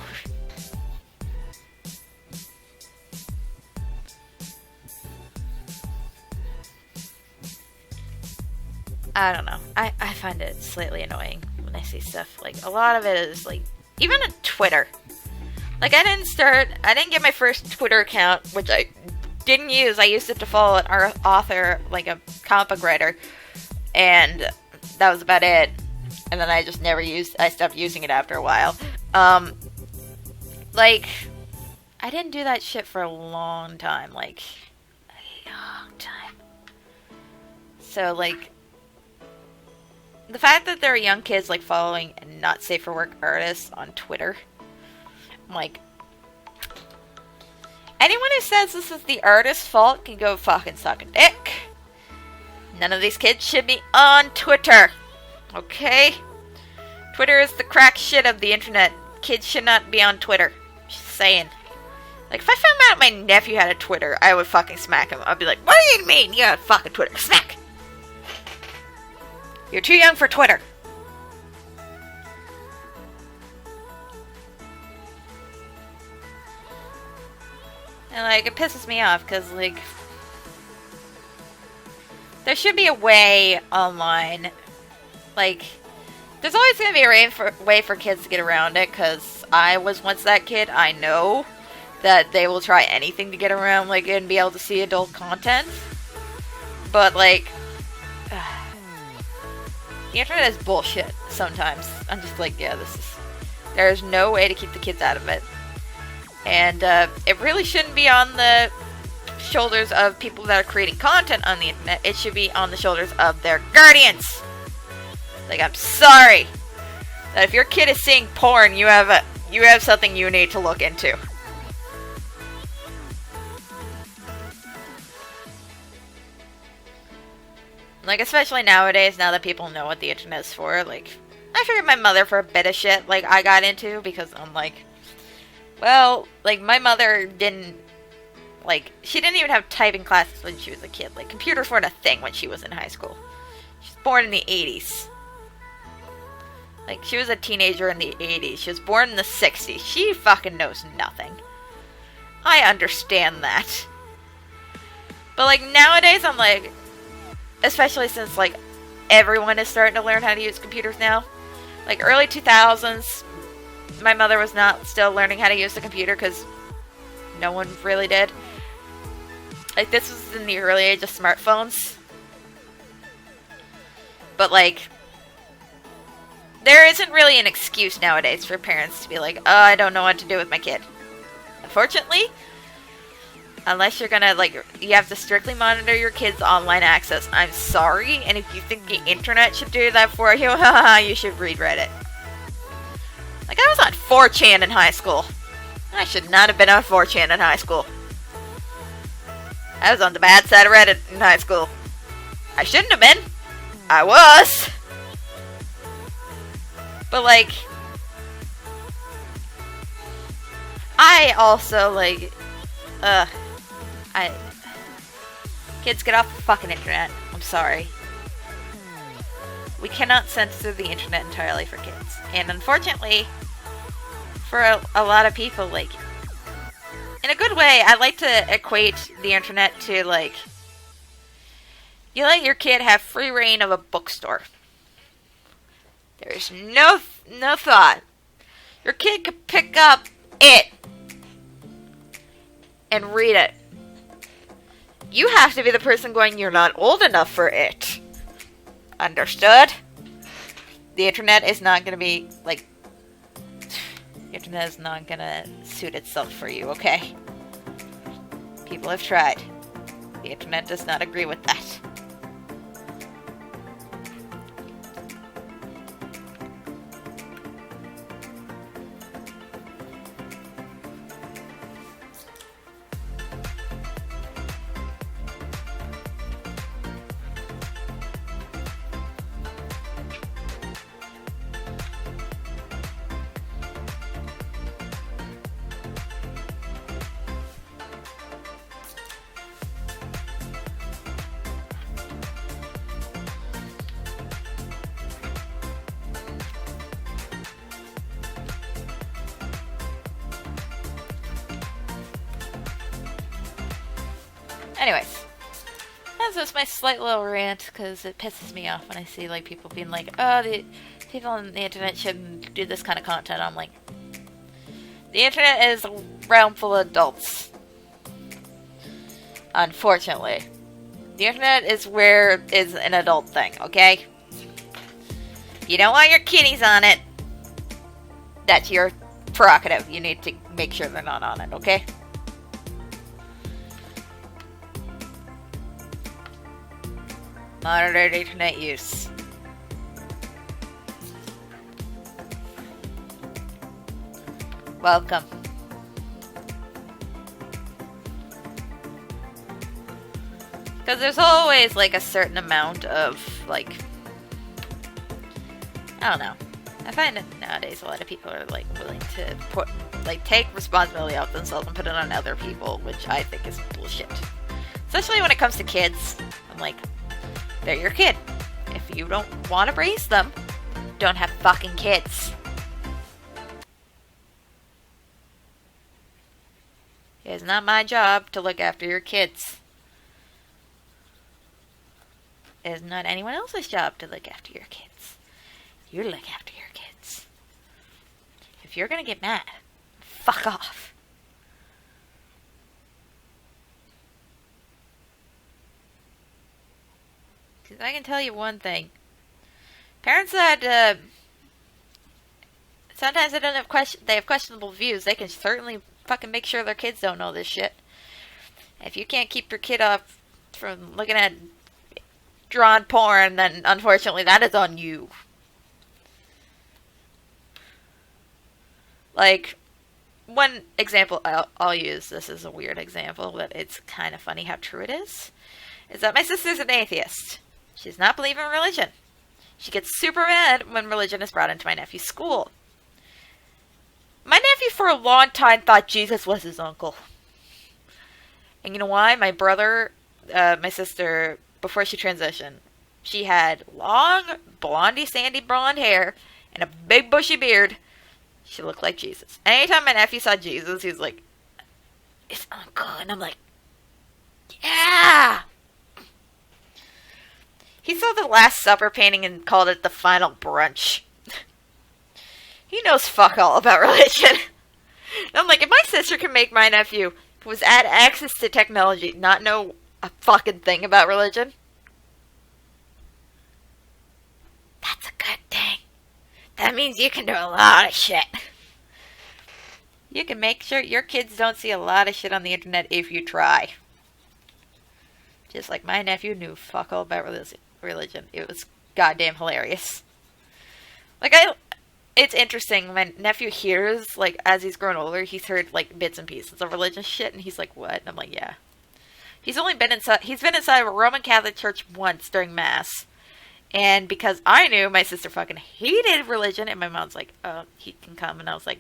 I don't know. I find it slightly annoying when I see stuff. Like, a lot of it is, like, even on Twitter. Like, I didn't get my first Twitter account, which I didn't use. I used it to follow an author, like a comic book writer, and that was about it. And then I just I stopped using it after a while. Like, I didn't do that shit for a long time. Like, a long time. So, like, the fact that there are young kids, like, following not safe for work artists on Twitter, I'm like, anyone who says this is the artist's fault can go fucking suck a dick. None of these kids should be on Twitter. Okay? Twitter is the crack shit of the internet. Kids should not be on Twitter. Just saying. Like, if I found out my nephew had a Twitter, I would fucking smack him. I'd be like, what do you mean you got a fucking Twitter? Smack! You're too young for Twitter. And, like, it pisses me off, because, like, there should be a way online, like, there's always going to be a way for kids to get around it, because I was once that kid. I know that they will try anything to get around, like, and be able to see adult content. But, like, the internet is bullshit sometimes. I'm just like, yeah, there's no way to keep the kids out of it. And, it really shouldn't be on the shoulders of people that are creating content on the internet. It should be on the shoulders of their guardians. Like, I'm sorry that if your kid is seeing porn, you have something you need to look into. Like, especially nowadays, now that people know what the internet is for, like, I figured my mother for a bit of shit, like, I got into, because I'm like, well, like, my mother didn't, like, she didn't even have typing classes when she was a kid. Like, computers weren't a thing when she was in high school. She was born in the 80s. Like, she was a teenager in the 80s. She was born in the 60s. She fucking knows nothing. I understand that. But, like, nowadays, I'm like, especially since, like, everyone is starting to learn how to use computers now. Like, early 2000s, my mother was not still learning how to use the computer because no one really did. Like, this was in the early age of smartphones. But, like, there isn't really an excuse nowadays for parents to be like, oh, I don't know what to do with my kid. Unfortunately, unless you're gonna, like, you have to strictly monitor your kids' online access. I'm sorry, and if you think the internet should do that for you, you should read Reddit. Like, I was on 4chan in high school. I should not have been on 4chan in high school. I was on the bad side of Reddit in high school. I shouldn't have been. I was. But, like, I also, like, kids, get off the fucking internet. I'm sorry. We cannot censor the internet entirely for kids. And unfortunately, for a lot of people, like, in a good way, I like to equate the internet to, like, you let your kid have free reign of a bookstore. There's no thought. Your kid could pick up it and read it. You have to be the person going, you're not old enough for it. Understood? The internet is not going to be, like, the internet is not going to suit itself for you, okay? People have tried. The internet does not agree with that. Anyways, that's just my slight little rant, because it pisses me off when I see, like, people being like, oh, the people on the internet shouldn't do this kind of content. I'm like, the internet is a realm full of adults. Unfortunately. The internet is an adult thing, okay? If you don't want your kiddies on it, that's your prerogative. You need to make sure they're not on it, okay? Monitored internet use. Welcome. Because there's always, like, a certain amount of, like, I don't know. I find that nowadays a lot of people are, like, willing to like, take responsibility off themselves and put it on other people, which I think is bullshit. Especially when it comes to kids. I'm like, they're your kid. If you don't want to raise them, don't have fucking kids. It is not my job to look after your kids. It is not anyone else's job to look after your kids. You look after your kids. If you're gonna get mad, fuck off. Because I can tell you one thing. Parents that, sometimes they don't have they have questionable views. They can certainly fucking make sure their kids don't know this shit. If you can't keep your kid off from looking at drawn porn, then unfortunately that is on you. Like, one example I'll use, this is a weird example, but it's kind of funny how true it is that my sister's an atheist. She does not believe in religion. She gets super mad when religion is brought into my nephew's school. My nephew for a long time thought Jesus was his uncle. And you know why? My brother, my sister, before she transitioned, she had long, blondie, sandy blonde hair and a big bushy beard. She looked like Jesus. And anytime my nephew saw Jesus, he was like, "It's uncle." And I'm like, yeah! He saw the Last Supper painting and called it the final brunch. He knows fuck all about religion. And I'm like, if my sister can make my nephew, who has had access to technology, not know a fucking thing about religion, that's a good thing. That means you can do a lot of shit. You can make sure your kids don't see a lot of shit on the internet if you try. Just like my nephew knew fuck all about religion. It was goddamn hilarious. Like, it's interesting. My nephew hears, like, as he's grown older, he's heard, like, bits and pieces of religious shit, and he's like, what? And I'm like, yeah. He's been inside a Roman Catholic church once during Mass. And because I knew my sister fucking hated religion, and my mom's like, oh, he can come. And I was like,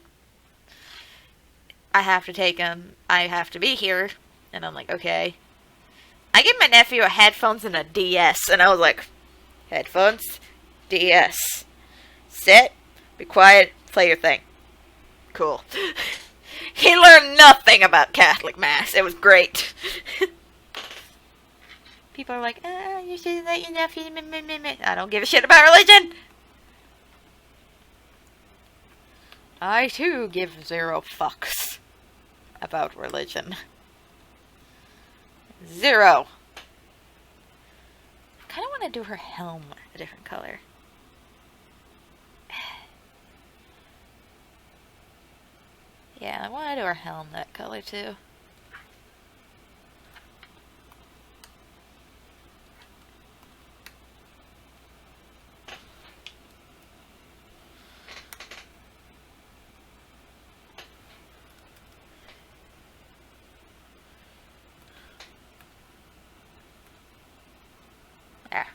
I have to take him. I have to be here. And I'm like, okay. I gave my nephew a headphones and a DS. And I was like, headphones, DS. Sit, be quiet, play your thing. Cool. He learned nothing about Catholic Mass. It was great. People are like, you should let your nephew... I don't give a shit about religion. I, too, give 0 fucks about religion. 0. I kind of want to do her helm a different color. Yeah, I want to do her helm that color, too. There.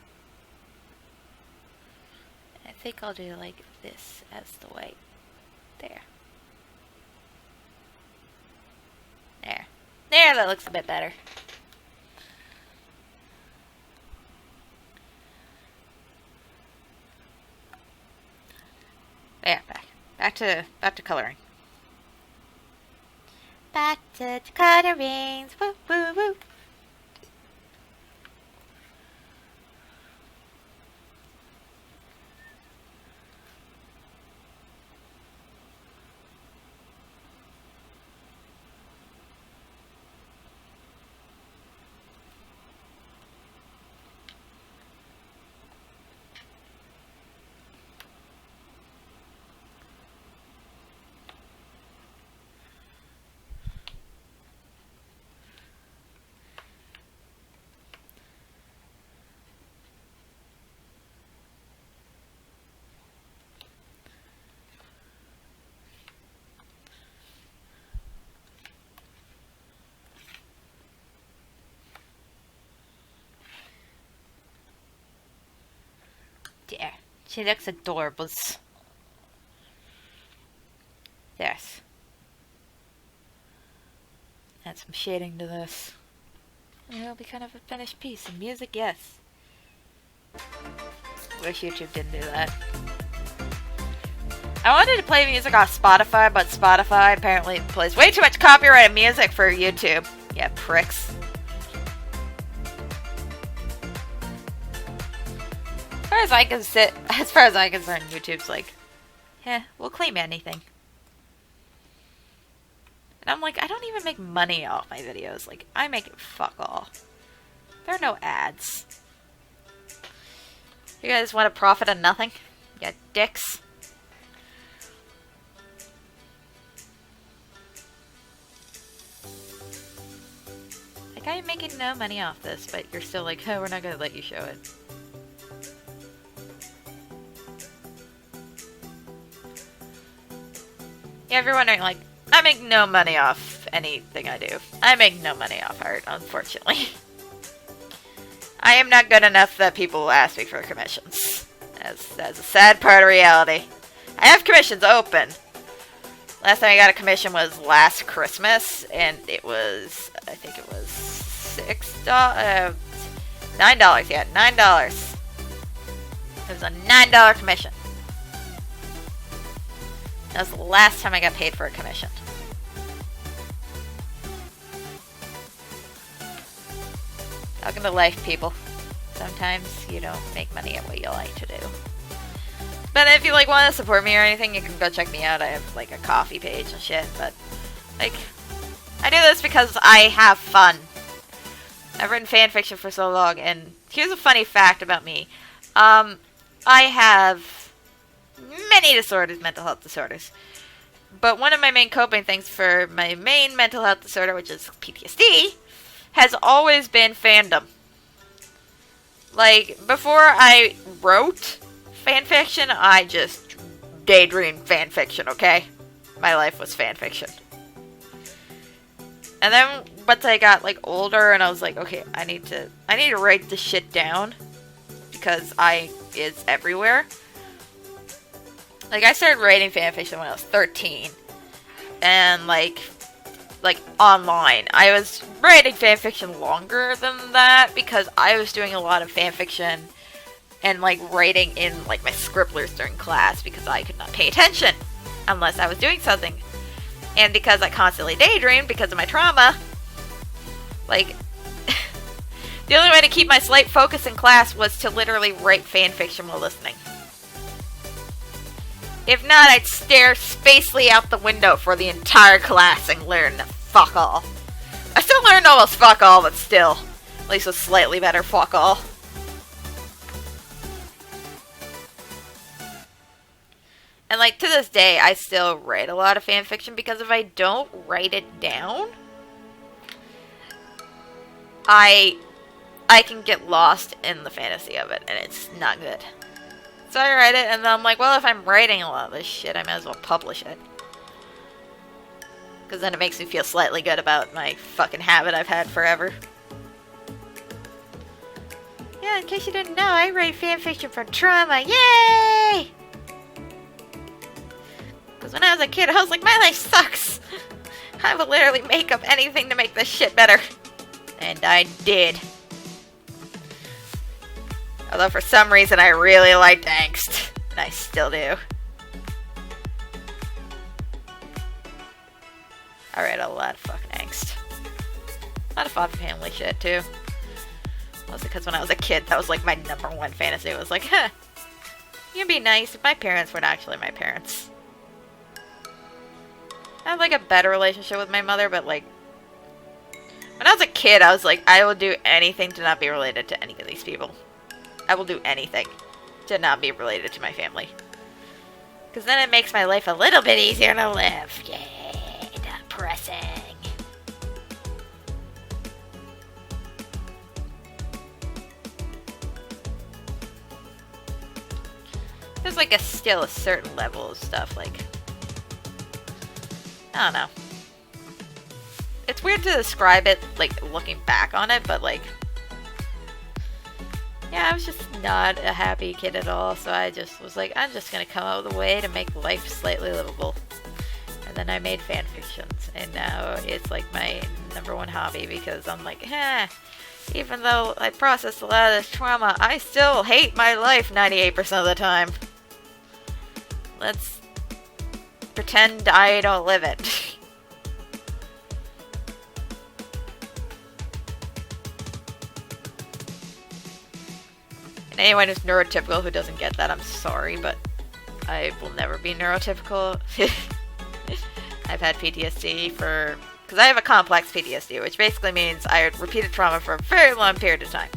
I think I'll do like this as the white. There. There, that looks a bit better. There, back to coloring. Back to coloring. Woo woo woo. There. She looks adorable. Yes. add some shading to this. And it'll be kind of a finished piece. And music, yes. Wish YouTube didn't do that. I wanted to play music off Spotify, but Spotify apparently plays way too much copyrighted music for YouTube. Yeah, pricks. As far as I'm concerned, YouTube's like, we'll claim anything. And I'm like, I don't even make money off my videos. Like, I make it fuck all. There are no ads. You guys want to profit on nothing? Yeah, dicks. Like, I'm making no money off this, but you're still like, oh, we're not gonna let you show it. Yeah, if you're wondering, like, I make no money off anything I do. I make no money off art, unfortunately. I am not good enough that people will ask me for commissions. That's a sad part of reality. I have commissions open. Last time I got a commission was last Christmas, and it was, I think it was $9, yeah, $9. It was a $9 commission. That was the last time I got paid for a commission. Talking to life, people. Sometimes you don't make money at what you like to do. But if you like want to support me or anything, you can go check me out. I have like a Kofi page and shit. But like, I do this because I have fun. I've written fan fiction for so long, and here's a funny fact about me. I have many disorders, mental health disorders. But one of my main coping things for my main mental health disorder, which is PTSD, has always been fandom. Like, before I wrote fanfiction, I just daydreamed fanfiction, okay? My life was fanfiction. And then, once I got, like, older, and I was like, okay, I need to write this shit down, because it's everywhere. Like, I started writing fanfiction when I was 13, and, like, online. I was writing fanfiction longer than that, because I was doing a lot of fanfiction and, like, writing in, like, my scribblers during class, because I could not pay attention unless I was doing something. And because I constantly daydreamed because of my trauma, like, the only way to keep my slight focus in class was to literally write fanfiction while listening. If not, I'd stare spacely out the window for the entire class and learn fuck all. I still learned almost fuck all, but still. At least with slightly better fuck all. And like, to this day, I still write a lot of fanfiction, because if I don't write it down, I can get lost in the fantasy of it, and it's not good. So I write it, and then I'm like, well, if I'm writing a lot of this shit, I might as well publish it. Because then it makes me feel slightly good about my fucking habit I've had forever. Yeah, in case you didn't know, I write fanfiction from trauma. Yay! Because when I was a kid, I was like, my life sucks. I will literally make up anything to make this shit better. And I did. Although for some reason I really liked angst. And I still do. I read a lot of fucking angst. A lot of fun family shit too. Mostly because when I was a kid, that was like my #1 fantasy. It was like, you'd be nice if my parents weren't actually my parents. I have like a better relationship with my mother, but like, when I was a kid, I was like, I will do anything to not be related to any of these people. I will do anything to not be related to my family. Because then it makes my life a little bit easier to live. Yay, depressing. There's like still a certain level of stuff, like, I don't know. It's weird to describe it, like, looking back on it, but, like, yeah, I was just not a happy kid at all, so I just was like, I'm just gonna come up with a way to make life slightly livable. And And then I made fanfictions, and now it's like my #1 hobby because I'm like, even though I processed a lot of this trauma, I still hate my life 98% of the time. Let's pretend I don't live it. And anyone who's neurotypical who doesn't get that, I'm sorry, but I will never be neurotypical. I've had PTSD because I have a complex PTSD, which basically means I had repeated trauma for a very long period of time.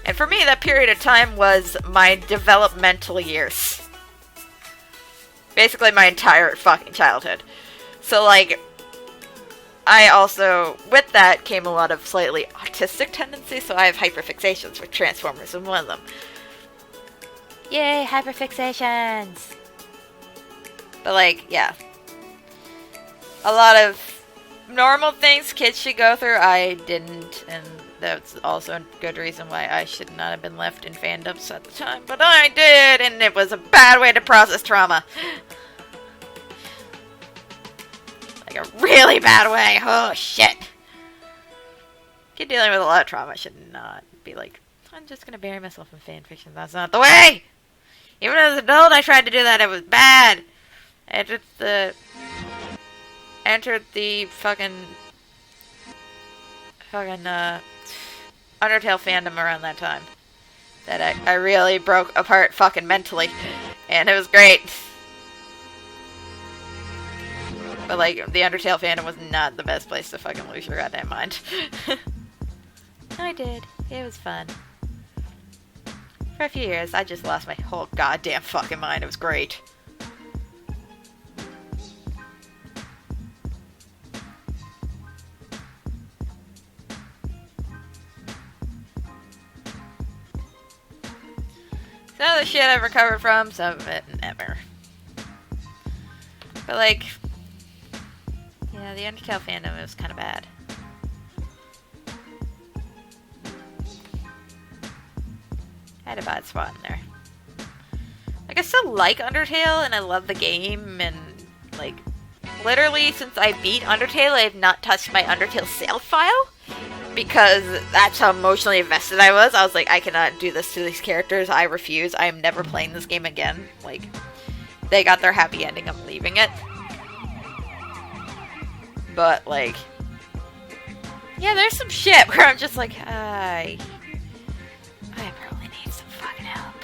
And for me, that period of time was my developmental years. Basically my entire fucking childhood. So, like, I also, with that came a lot of slightly autistic tendencies, so I have hyperfixations, with Transformers is one of them. Yay, hyperfixations! But, like, yeah. A lot of normal things kids should go through, I didn't, and that's also a good reason why I should not have been left in fandoms at the time, but I did, and it was a bad way to process trauma. Like a really bad way, oh shit. Kid dealing with a lot of trauma should not be like, I'm just gonna bury myself in fanfiction, that's not the way! Even as an adult I tried to do that, it was bad! Entered the fucking Undertale fandom around that time. That I really broke apart fucking mentally. And it was great. But like, the Undertale fandom was not the best place to fucking lose your goddamn mind. I did. It was fun. For a few years, I just lost my whole goddamn fucking mind. It was great. Some of the shit I've recovered from, some of it never. But like, yeah, the Undertale fandom was kind of bad. I had a bad spot in there. Like, I still like Undertale, and I love the game, and like, literally since I beat Undertale, I have not touched my Undertale save file. Because that's how emotionally invested I was. I was like, I cannot do this to these characters. I refuse. I am never playing this game again. Like, they got their happy ending. I'm leaving it. But, like, yeah, there's some shit where I'm just like, I probably need some fucking help.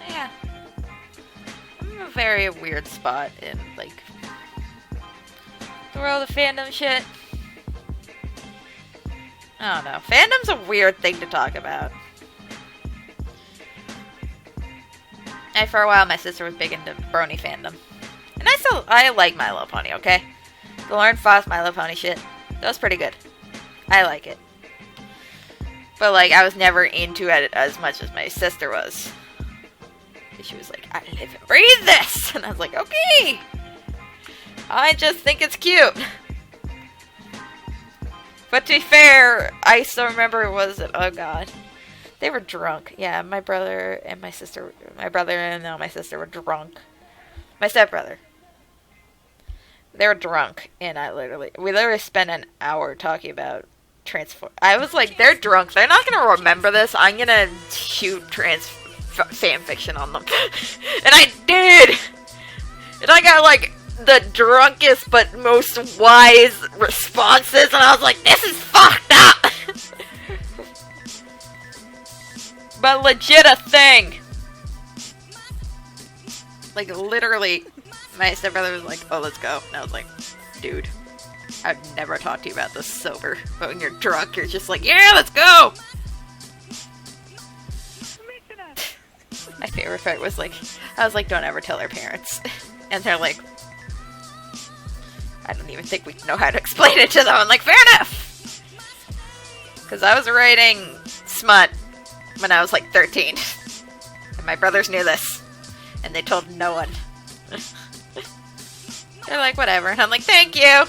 Yeah. I'm in a very weird spot in, like, the world of fandom shit. I don't know. Fandom's a weird thing to talk about. For a while, my sister was big into brony fandom. And I like My Little Pony, okay? The Lauren Foss My Little Pony shit, that was pretty good. I like it. But, like, I was never into it as much as my sister was. She was like, I live and breathe this! And I was like, okay! I just think it's cute. But to be fair, I still remember, oh god. They were drunk. Yeah, my brother and my sister were drunk. My stepbrother. They were drunk, and we literally spent an hour talking about I was like, they're drunk, they're not gonna remember this, I'm gonna shoot fanfiction on them. And I did! And I got, like, the drunkest but most wise responses, and I was like, this is fucked up! But legit a thing! Like, literally, my stepbrother was like, oh, let's go. And I was like, dude, I'd never talk to you about this sober. But when you're drunk, you're just like, yeah, let's go! My favorite part was like, I was like, don't ever tell our parents. And they're like, I don't even think we know how to explain it to them. I'm like, fair enough! Because I was writing smut when I was like 13. And my brothers knew this. And they told no one. They're like, whatever. And I'm like, thank you!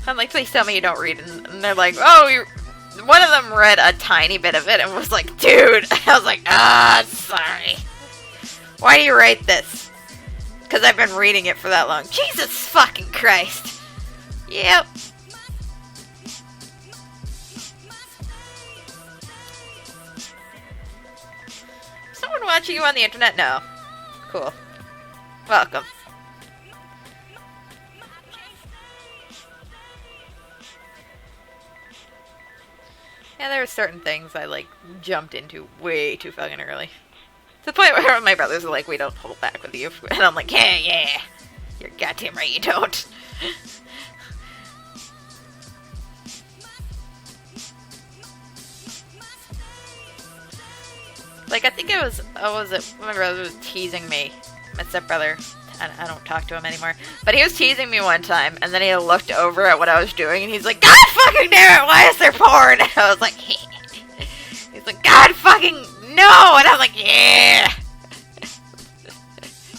I'm like, please tell me you don't read. And they're like, oh, one of them read a tiny bit of it and was like, dude. I was like, sorry. Why do you write this? Because I've been reading it for that long. Jesus fucking Christ. Yep. Someone watching you on the internet? No. Cool. Welcome. Yeah, there were certain things I, like, jumped into way too fucking early. To the point where my brothers are like, we don't hold back with you. And I'm like, yeah. You're goddamn right you don't. Like, I think it was my brother was teasing me. My stepbrother. I don't talk to him anymore. But he was teasing me one time, and then he looked over at what I was doing, and he's like, God fucking damn it, why is there porn? And I was like, he's like, God fucking no! And I'm like, yeah!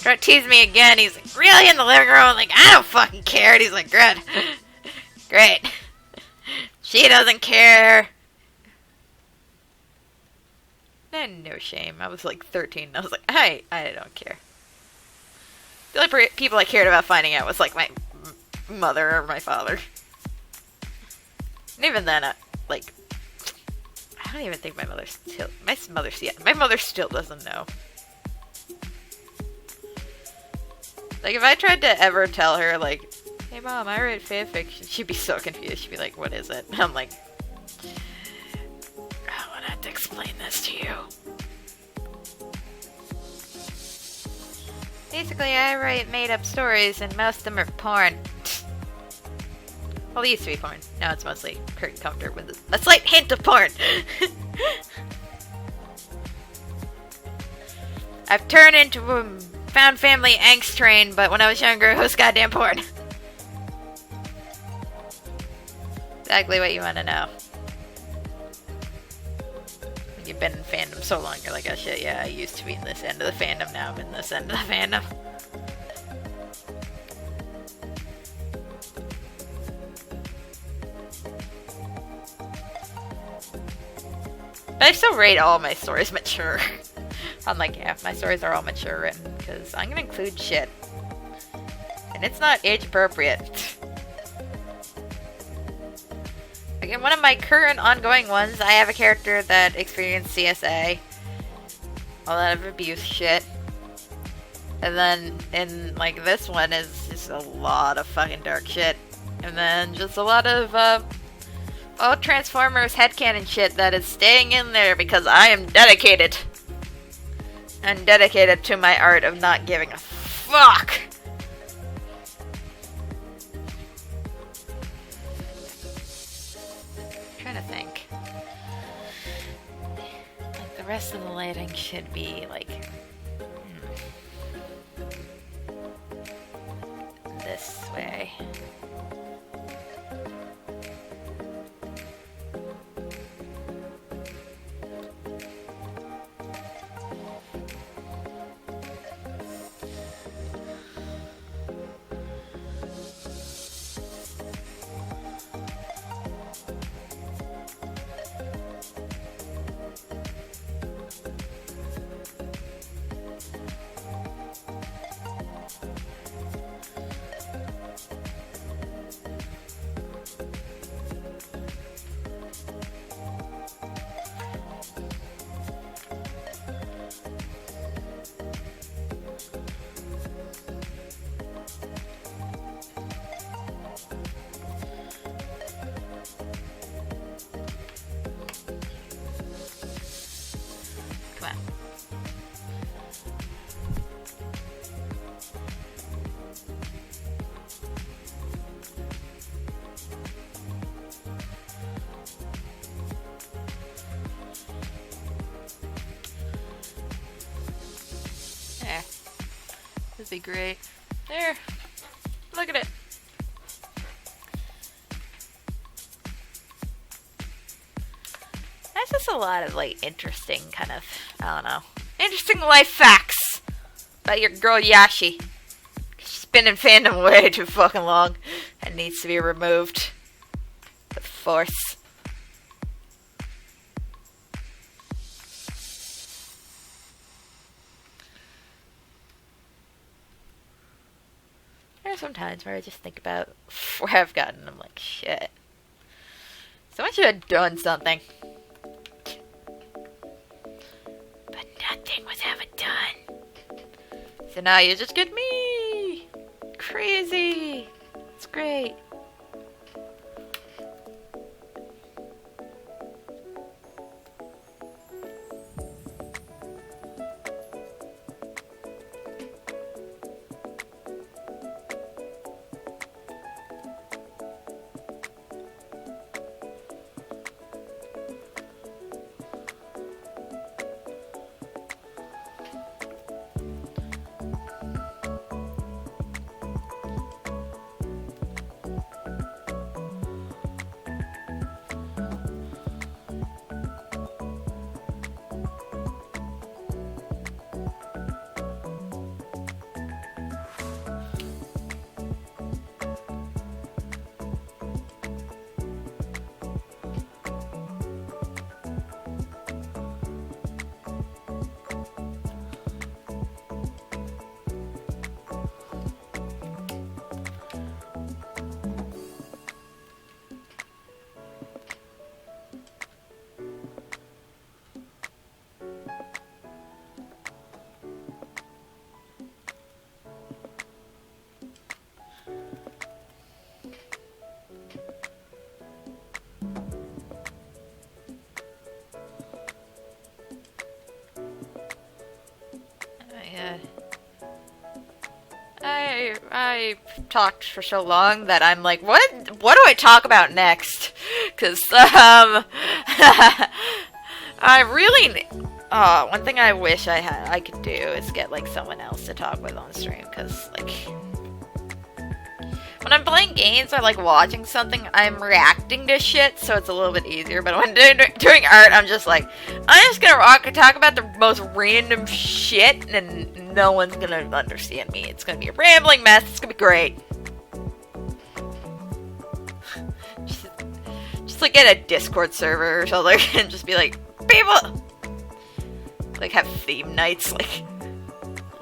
Trying to tease me again, he's like, really, in the living room? I'm like, I don't fucking care. And he's like, good. Great. She doesn't care. No shame. I was like 13. I was like, I don't care. The only people I cared about finding out was like my mother or my father. And even then, like, I don't even think my mother still doesn't know. Like, if I tried to ever tell her, like, hey mom, I write fanfic, she'd be so confused. She'd be like, what is it? And I'm like, I would have to explain this to you. Basically, I write made-up stories, and most of them are porn. Well, they used to be porn. Now it's mostly Kurt Comfort with a slight hint of porn. I've turned into a found family angst train, but when I was younger, it was goddamn porn. Exactly what you want to know. You've been in fandom so long, you're like, oh shit, yeah, I used to be in this end of the fandom, now I'm in this end of the fandom. But I still rate all my stories mature. I'm like, yeah, my stories are all mature written, because I'm gonna include shit. And it's not age appropriate. Again, one of my current ongoing ones, I have a character that experienced CSA. A lot of abuse shit. And then, in, like, this one is just a lot of fucking dark shit. And then just a lot of, Transformers headcanon shit that is staying in there because I am dedicated. I'm dedicated to my art of not giving a fuck. Trying to think. Like, the rest of the lighting should be like this way. That'd be great. There. Look at it. That's just a lot of, like, interesting kind of, I don't know, interesting life facts about your girl Yashi. She's been in fandom way too fucking long and needs to be removed with force. There are some times where I just think about where I've gotten and I'm like, shit. Someone should have done something. But nothing was ever done. So now you just get me! Crazy! It's great. I talked for so long that I'm like, what do I talk about next? Because, I really, one thing I wish I could do is get, like, someone else to talk with on stream, because, like, when I'm playing games or, like, watching something, I'm reacting to shit, so it's a little bit easier, but when doing art, I'm just like, I'm just gonna talk about the most random shit, and no one's gonna understand me. It's gonna be a rambling mess. It's gonna be great. just like get a Discord server or something and just be like, people! Like have theme nights, like,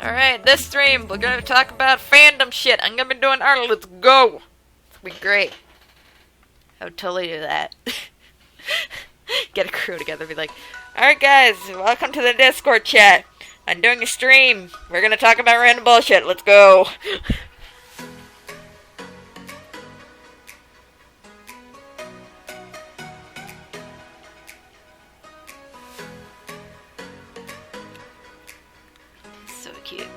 alright, this stream, we're gonna talk about fandom shit. I'm gonna be doing art. Let's go! It's gonna be great. I would totally do that. Get a crew together and be like, alright guys, welcome to the Discord chat. I'm doing a stream. We're gonna talk about random bullshit. Let's go. So cute.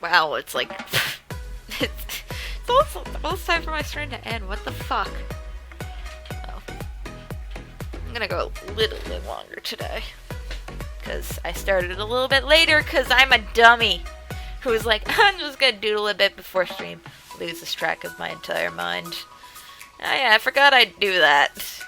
Wow, it's like... it's almost time for my stream to end. What the fuck? Oh. I'm gonna go a little bit longer today. Because I started a little bit later because I'm a dummy who's like, I'm just going to doodle a bit before stream. Loses track of my entire mind. Oh yeah, I forgot I'd do that.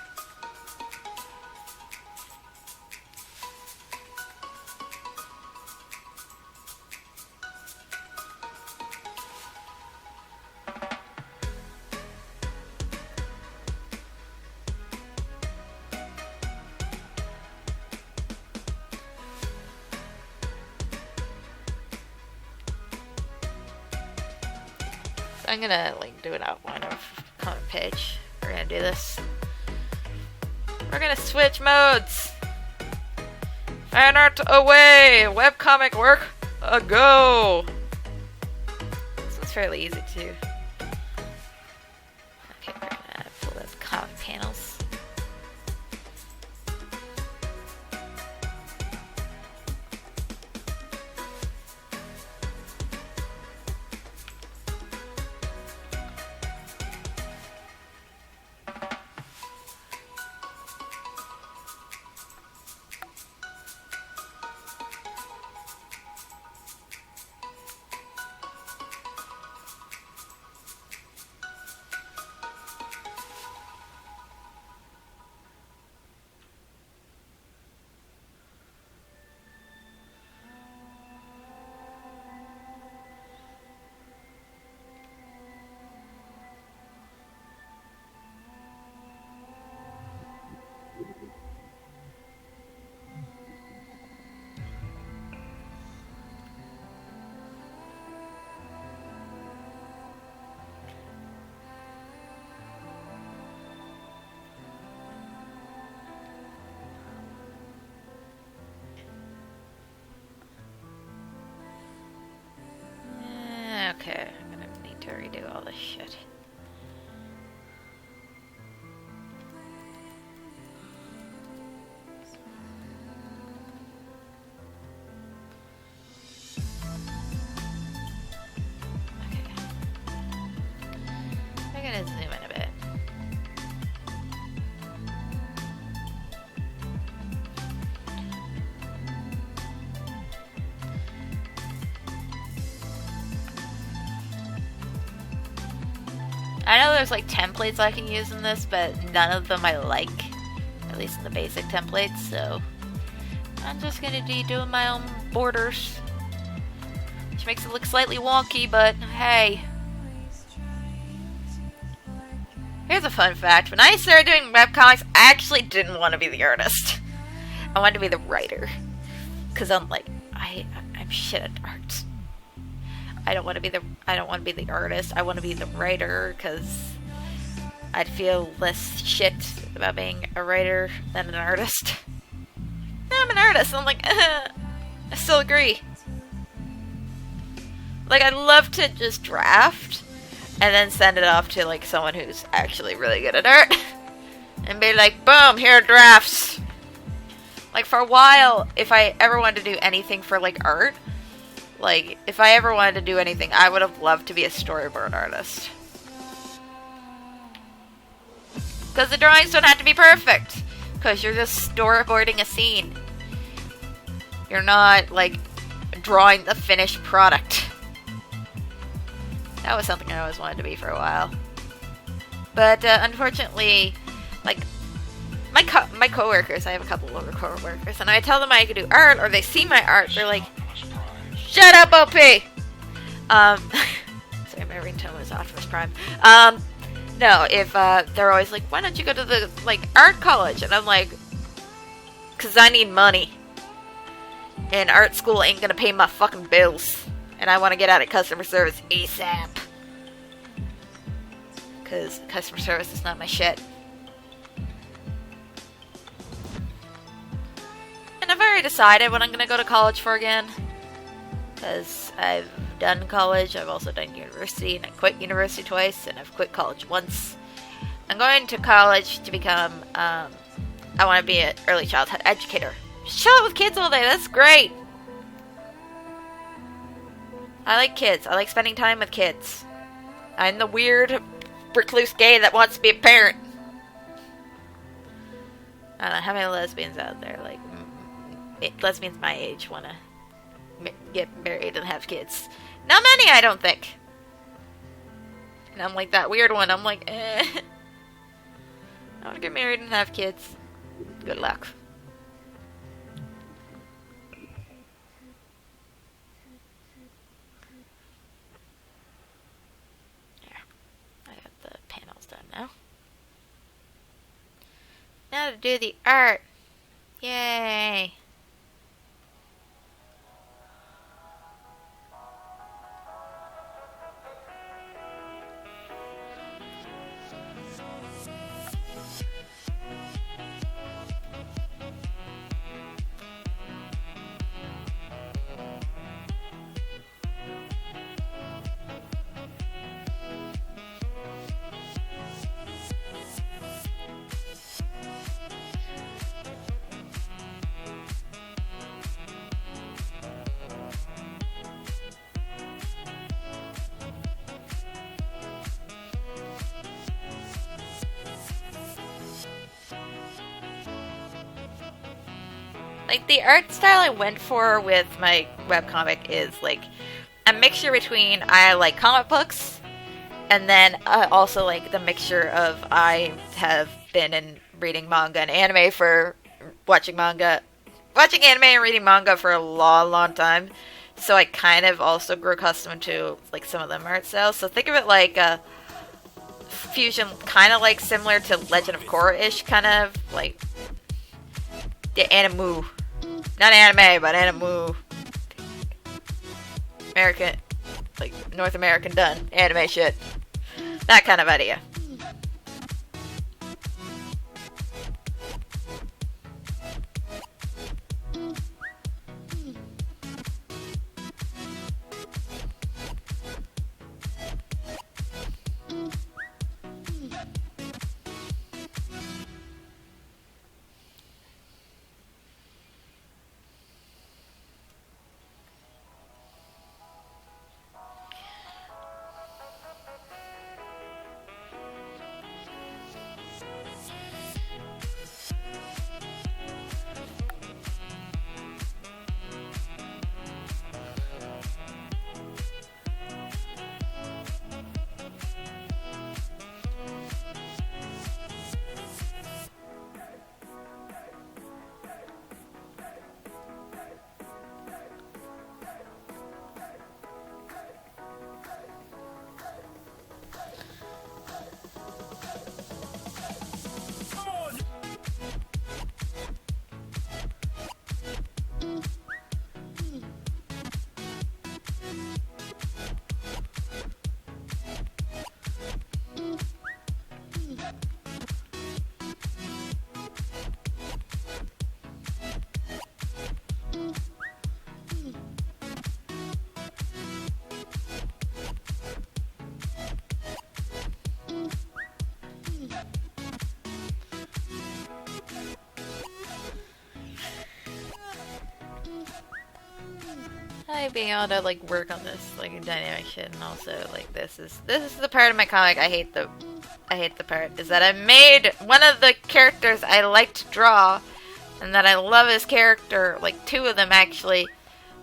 I'm gonna, like, do an outline of comment page. We're gonna do this. We're gonna switch modes. Fanart away! Webcomic work a go! This one's fairly easy too. Okay, we're gonna pull up comic panels. Okay, I'm gonna need to redo all this shit. I'm gonna zoom in a bit. I know there's like templates I can use in this, but none of them I like, at least in the basic templates, so I'm just gonna be doing my own borders, which makes it look slightly wonky, but hey. Here's a fun fact. When I started doing webcomics, I actually didn't want to be the artist. I wanted to be the writer. Because I'm like, I'm shit at art. I don't want to be the artist. I want to be the writer because I'd feel less shit about being a writer than an artist. No, I'm an artist. I'm like, I still agree. Like, I'd love to just draft and then send it off to like someone who's actually really good at art and be like, boom, here are drafts. Like, for a while, if I ever wanted to do anything for like art, like if I ever wanted to do anything, I would have loved to be a storyboard artist, because the drawings don't have to be perfect, because you're just storyboarding a scene. You're not like drawing the finished product. That was something I always wanted to be for a while. But unfortunately, like, my coworkers, I have a couple of coworkers, and I tell them I could do art, or they see my art, they're like, shut up, OP! Sorry, my ringtone was Optimus Prime. No, if, they're always like, why don't you go to the, like, art college? And I'm like, because I need money. And art school ain't gonna pay my fucking bills. And I want to get out of customer service ASAP. Because customer service is not my shit. And I've already decided what I'm going to go to college for again. Because I've done college, I've also done university, and I quit university twice, and I've quit college once. I'm going to college to become, I want to be an early childhood educator. Just chill out with kids all day, that's great! I like kids. I like spending time with kids. I'm the weird, recluse gay that wants to be a parent. I don't know how many lesbians out there, like, lesbians my age want to get married and have kids. Not many, I don't think. And I'm like that weird one. I'm like, I want to get married and have kids. Good luck. Now to do the art. Yay. Like, the art style I went for with my webcomic is, like, a mixture between I like comic books, and then also, like, the mixture of I have been in reading manga and anime for watching anime and reading manga for a long, long time. So I kind of also grew accustomed to, like, some of them art styles. So think of it like a fusion, kind of like similar to Legend of Korra-ish, kind of, like, the animu. Not anime, but animu. American, like, North American done anime shit. That kind of idea. I being able to like work on this like dynamic shit, and also like this is the part of my comic I hate the part is that I made one of the characters I like to draw and that I love his character, like two of them actually.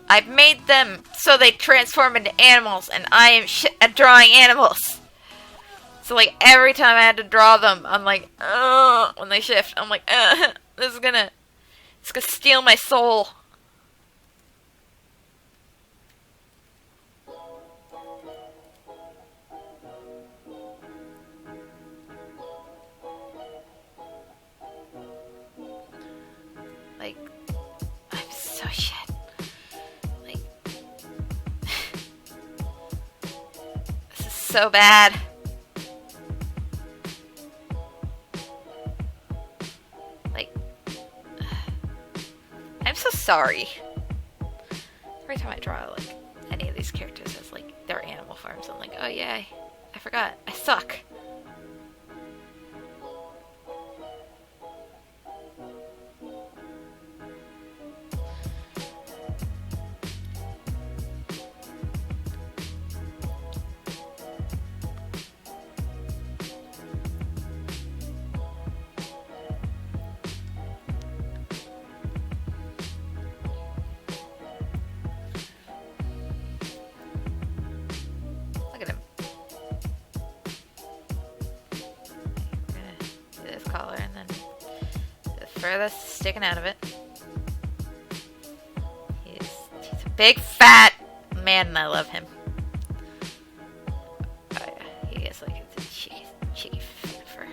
I've made them so they transform into animals, and I am shit at drawing animals. So like every time I had to draw them, I'm like, when they shift, I'm like, this is gonna steal my soul. Like, I'm so shit. Like, this is so bad. Like, I'm so sorry. Every time I draw, like, any of these characters as, like, their animal forms, I'm like, oh yeah, I forgot. I suck. Look at him. We're gonna do this collar and then the furthest sticking out of it. He's a big fat man and I love him. Oh yeah, he gets like a cheeky fur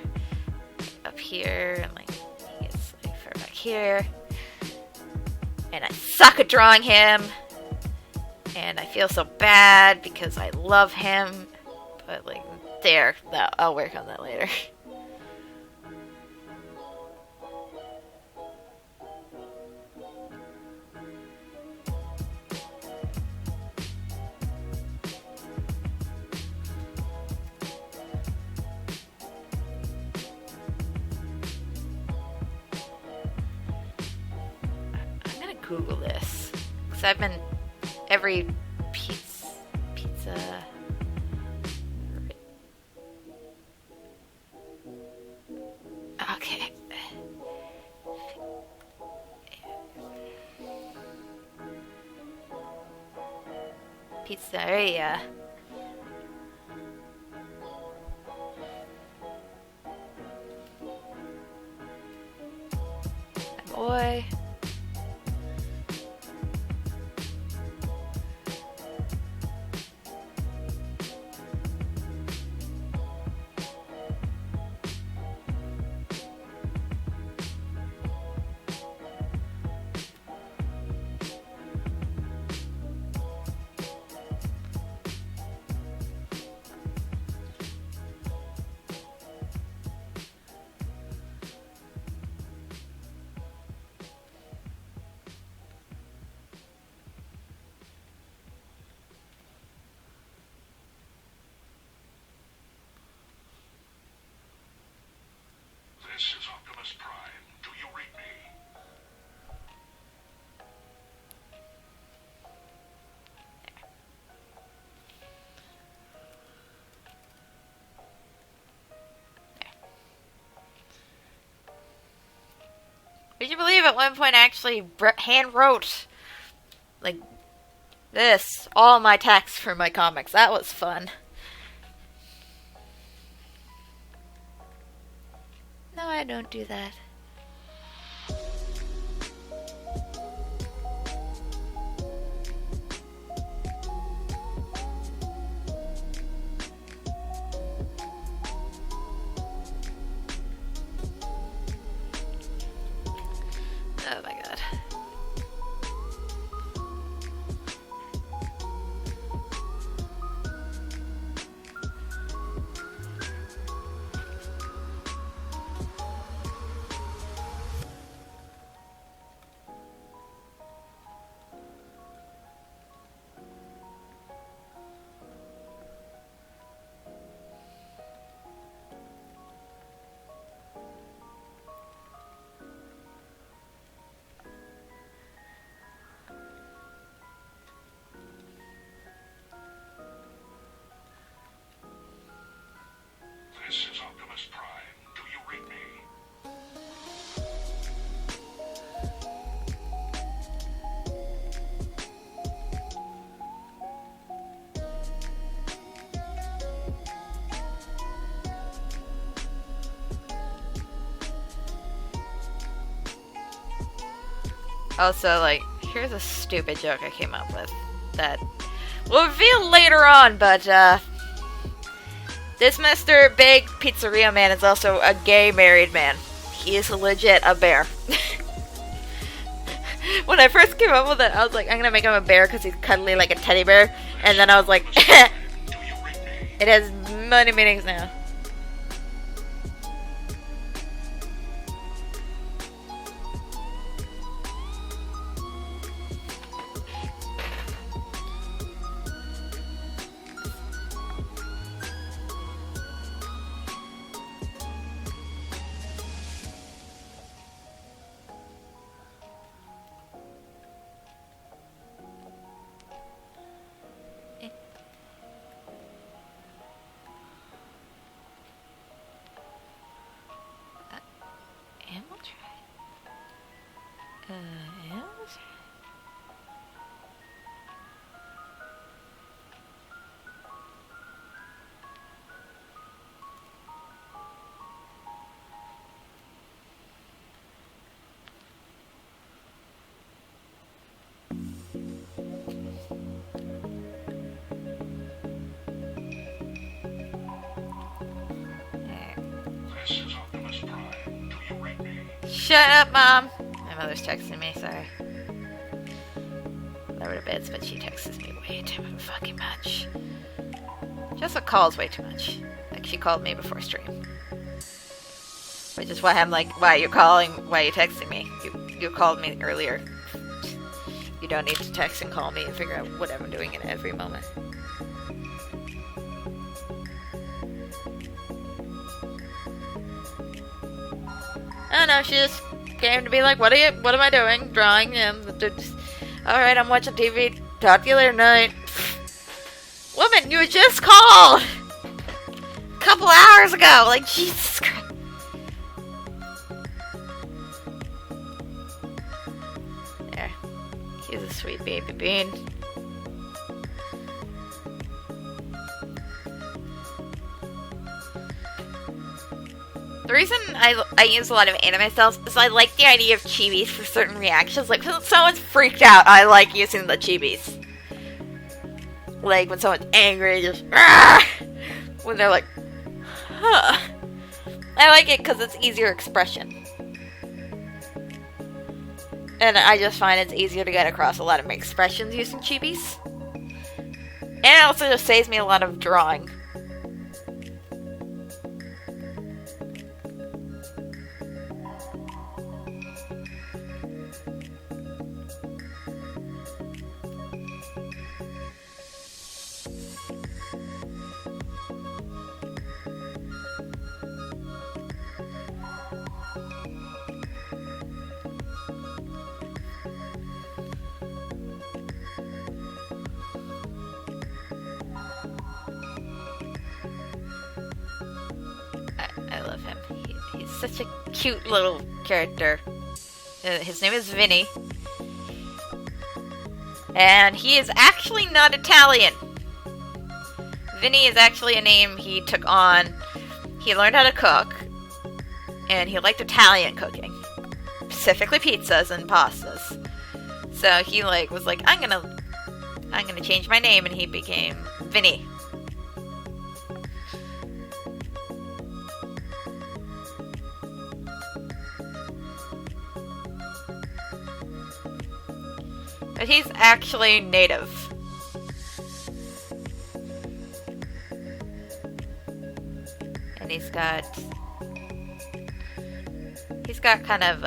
up here and like he gets like fur back here. And I suck at drawing him. And I feel so bad because I love him. But like there, I'll work on that later. I'm gonna Google this because I've been every pizza. Okay. Pizzeria. Boy. This is Optimus Prime. Do you read me? Would you believe at one point I actually hand wrote like this, all my text for my comics? That was fun. No, I don't do that. Oh my god. Also, like, here's a stupid joke I came up with that we'll reveal later on, but, this Mr. Big Pizzeria Man is also a gay married man. He is legit a bear. When I first came up with it, I was like, I'm gonna make him a bear because he's cuddly like a teddy bear. And then I was like, it has many meanings now. And we'll try. And we'll try. This is Optimus Prime. Do you read me? Shut up, Mom! My mother's texting me, sorry. Lower to beds, but she texts me way too fucking much. She also calls way too much. Like, she called me before stream. Which is why I'm like, why are you calling? Why are you texting me? You called me earlier. You don't need to text and call me and figure out what I'm doing in every moment. I don't know, she just came to be like, what am I doing? Drawing, alright, I'm watching TV, talk to you later night. Woman, you just called! A couple hours ago, like, Jesus Christ. There. He's a sweet baby bean. The reason I use a lot of anime styles is I like the idea of chibis for certain reactions. Like, when someone's freaked out, I like using the chibis. Like, when someone's angry, just... Argh! When they're like... Huh. I like it because it's easier expression. And I just find it's easier to get across a lot of my expressions using chibis. And it also just saves me a lot of drawing. I love him. He's such a cute little character. His name is Vinny. And he is actually not Italian. Vinny is actually a name he took on. He learned how to cook. And he liked Italian cooking. Specifically pizzas and pastas. So he was like, I'm gonna change my name, and he became Vinny. But he's actually native. And he's got kind of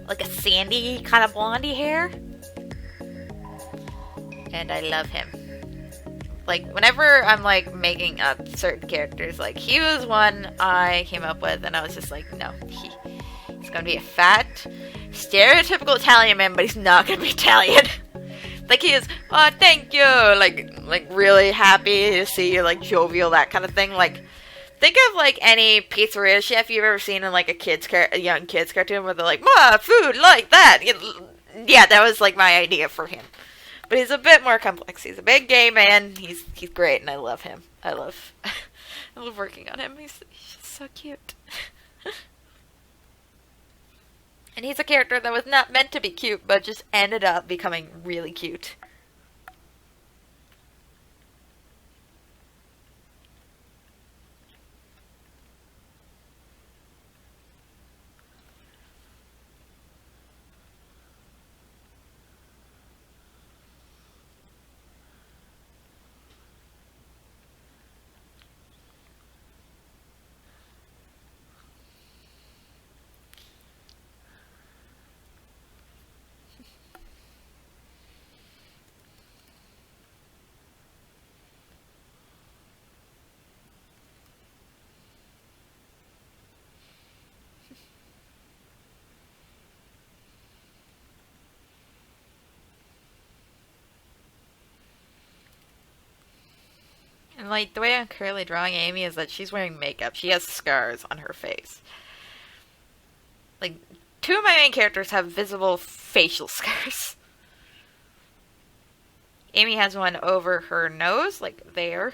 like a sandy, kind of blondie hair. And I love him. Like, whenever I'm, like, making up certain characters, like, he was one I came up with, and I was just like, no, he's gonna be a fat, stereotypical Italian man, but he's not gonna be Italian. Like, he is, oh, thank you, like, really happy to see you, like, jovial, that kind of thing. Like, think of, like, any pizzeria chef you've ever seen in, like, a young kid's cartoon where they're like, food like that. Yeah, that was, like, my idea for him. But he's a bit more complex. He's a big gay man. He's great, and I love him. I love working on him. He's just so cute. And he's a character that was not meant to be cute, but just ended up becoming really cute. And, like, the way I'm currently drawing Amy is that she's wearing makeup. She has scars on her face. Like, two of my main characters have visible facial scars. Amy has one over her nose, like there.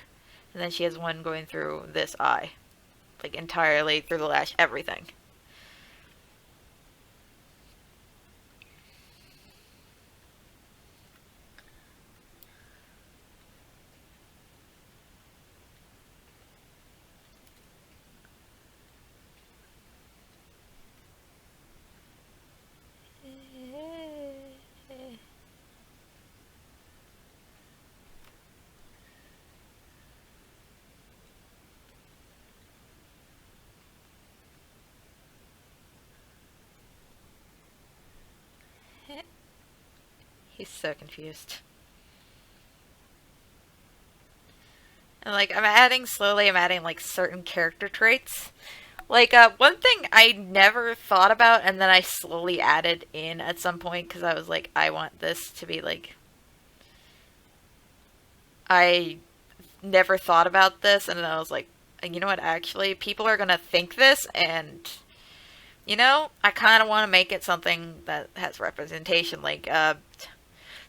And then she has one going through this eye. Like, entirely through the lash, everything. He's so confused. And, like, I'm adding like, certain character traits. Like, one thing I never thought about, and then I slowly added in at some point, because I was like, I want this to be, like... I never thought about this, and then I was like, you know what, actually, people are gonna think this, and... You know, I kind of want to make it something that has representation. Like,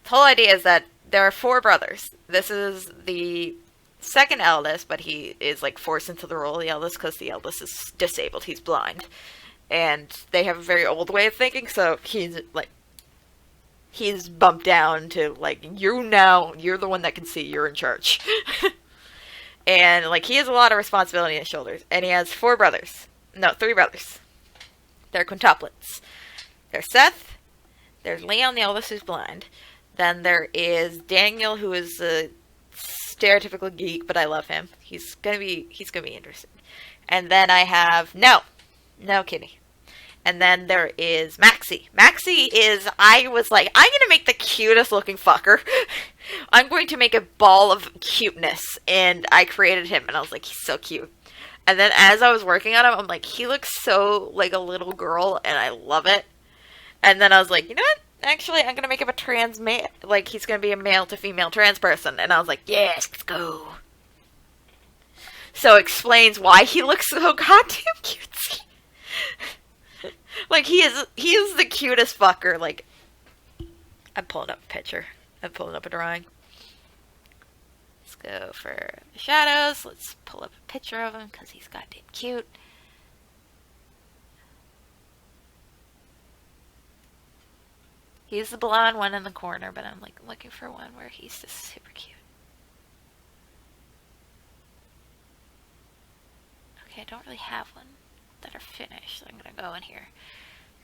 the whole idea is that there are 4 brothers. This is the second eldest, but he is, like, forced into the role of the eldest because the eldest is disabled. He's blind. And they have a very old way of thinking, so he's, like, he's bumped down to, like, you're the one that can see, you're in charge. And, like, he has a lot of responsibility on his shoulders. And he has 4 brothers. No, 3 brothers. They're quintuplets. There's Seth. There's Leon, the eldest, who's blind. Then there is Daniel, who is a stereotypical geek, but I love him. He's gonna be interesting. And then I have no kidding. And then there is Maxie. Maxie is, I was like, I'm gonna make the cutest looking fucker. I'm going to make a ball of cuteness, and I created him, and I was like, he's so cute. And then as I was working on him, I'm like, he looks so like a little girl, and I love it. And then I was like, you know what? Actually, I'm going to make him a trans male. Like, he's going to be a male to female trans person. And I was like, yes, let's go. So explains why he looks so goddamn cutesy. Like, he is the cutest fucker. Like, I'm pulling up a picture. I'm pulling up a drawing. Let's go for shadows. Let's pull up a picture of him because he's goddamn cute. He's the blonde one in the corner, but I'm like looking for one where he's just super cute. Okay, I don't really have one that are finished, so I'm gonna go in here.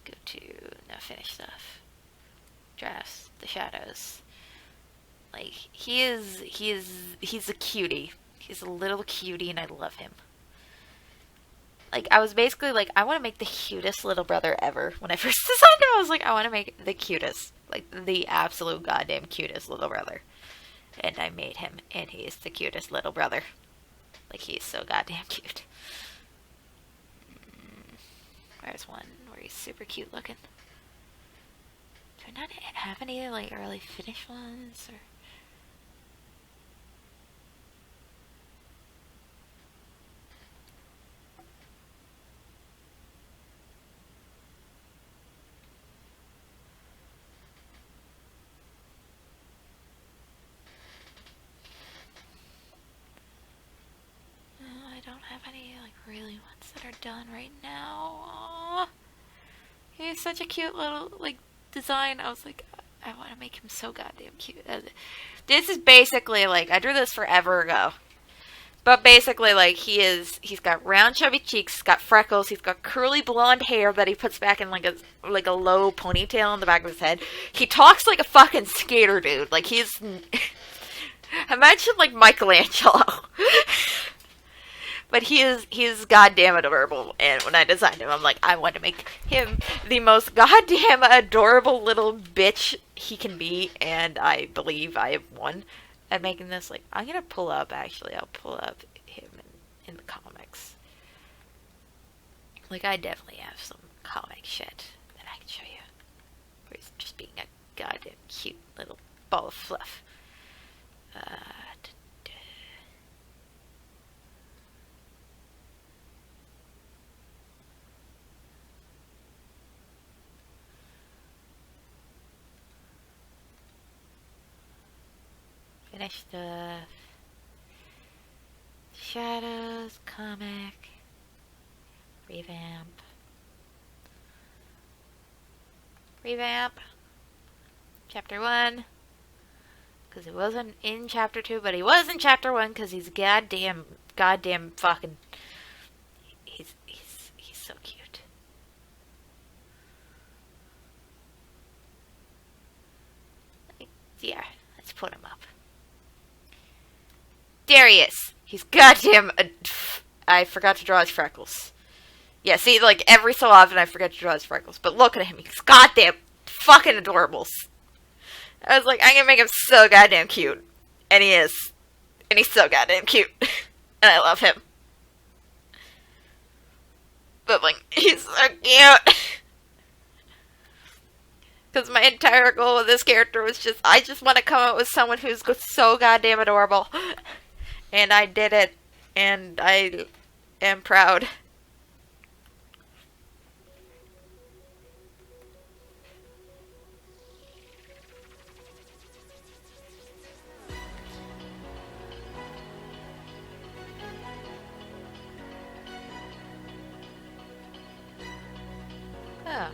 Go to no finished stuff. Drafts, the shadows. Like, he's a cutie. He's a little cutie, and I love him. Like, I was basically like, I want to make the cutest little brother ever. When I first designed him, I was like, I want to make the cutest. Like, the absolute goddamn cutest little brother. And I made him, and he is the cutest little brother. Like, he's so goddamn cute. There's one where he's super cute looking. Do I not have any, like, early finished ones, or... I don't have any, like, really ones that are done right now. Aww. He's such a cute little, like, design. I was like, I want to make him so goddamn cute. This is basically, like, I drew this forever ago. But basically, like, he's got round chubby cheeks, he's got freckles, he's got curly blonde hair that he puts back in, like a low ponytail on the back of his head. He talks like a fucking skater, dude. Like, he's... Imagine, like, Michelangelo. But he's goddamn adorable, and when I designed him, I'm like, I want to make him the most goddamn adorable little bitch he can be, and I believe I have won at making this. Like, I'm gonna pull up, actually, I'll pull up him in the comics. Like, I definitely have some comic shit that I can show you, where he's just being a goddamn cute little ball of fluff. Finish stuff. Shadows, comic. Revamp. Chapter 1. Because it wasn't in chapter 2, but he was in chapter 1 because he's goddamn fucking... He's so cute. Yeah, let's put him up. There he is. He's goddamn... I forgot to draw his freckles. Yeah, see, like, every so often I forget to draw his freckles. But look at him. He's goddamn fucking adorables. I was like, I'm gonna make him so goddamn cute. And he is. And he's so goddamn cute. And I love him. But, like, he's so cute. Because my entire goal with this character was just, I just want to come up with someone who's so goddamn adorable. And I did it. And I am proud. Oh.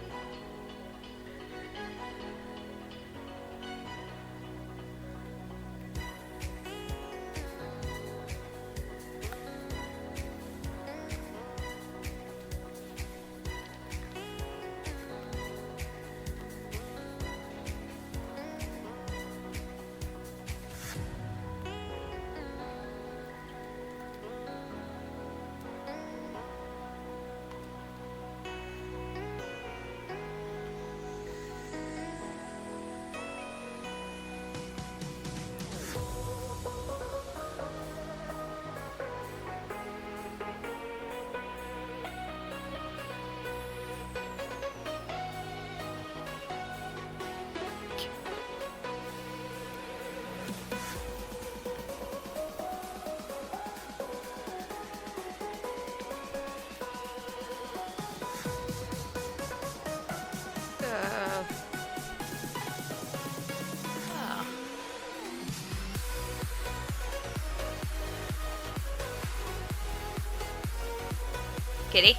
Kitty,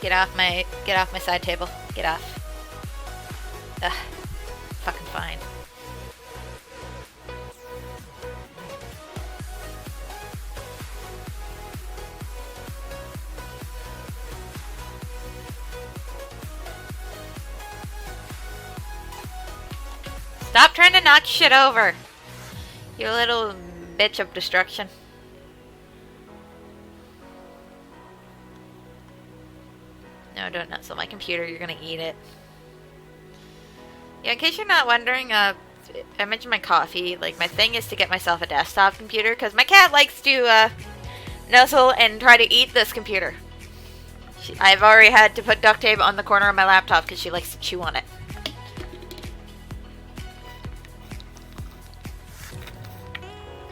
get off my side table. Get off. Ugh, fucking fine. Stop trying to knock shit over, you little bitch of destruction. No, don't nuts on my computer. You're gonna eat it. Yeah, in case you're not wondering, I mentioned my coffee. Like, my thing is to get myself a desktop computer, because my cat likes to, nuzzle and try to eat this computer. I've already had to put duct tape on the corner of my laptop, because she likes to chew on it.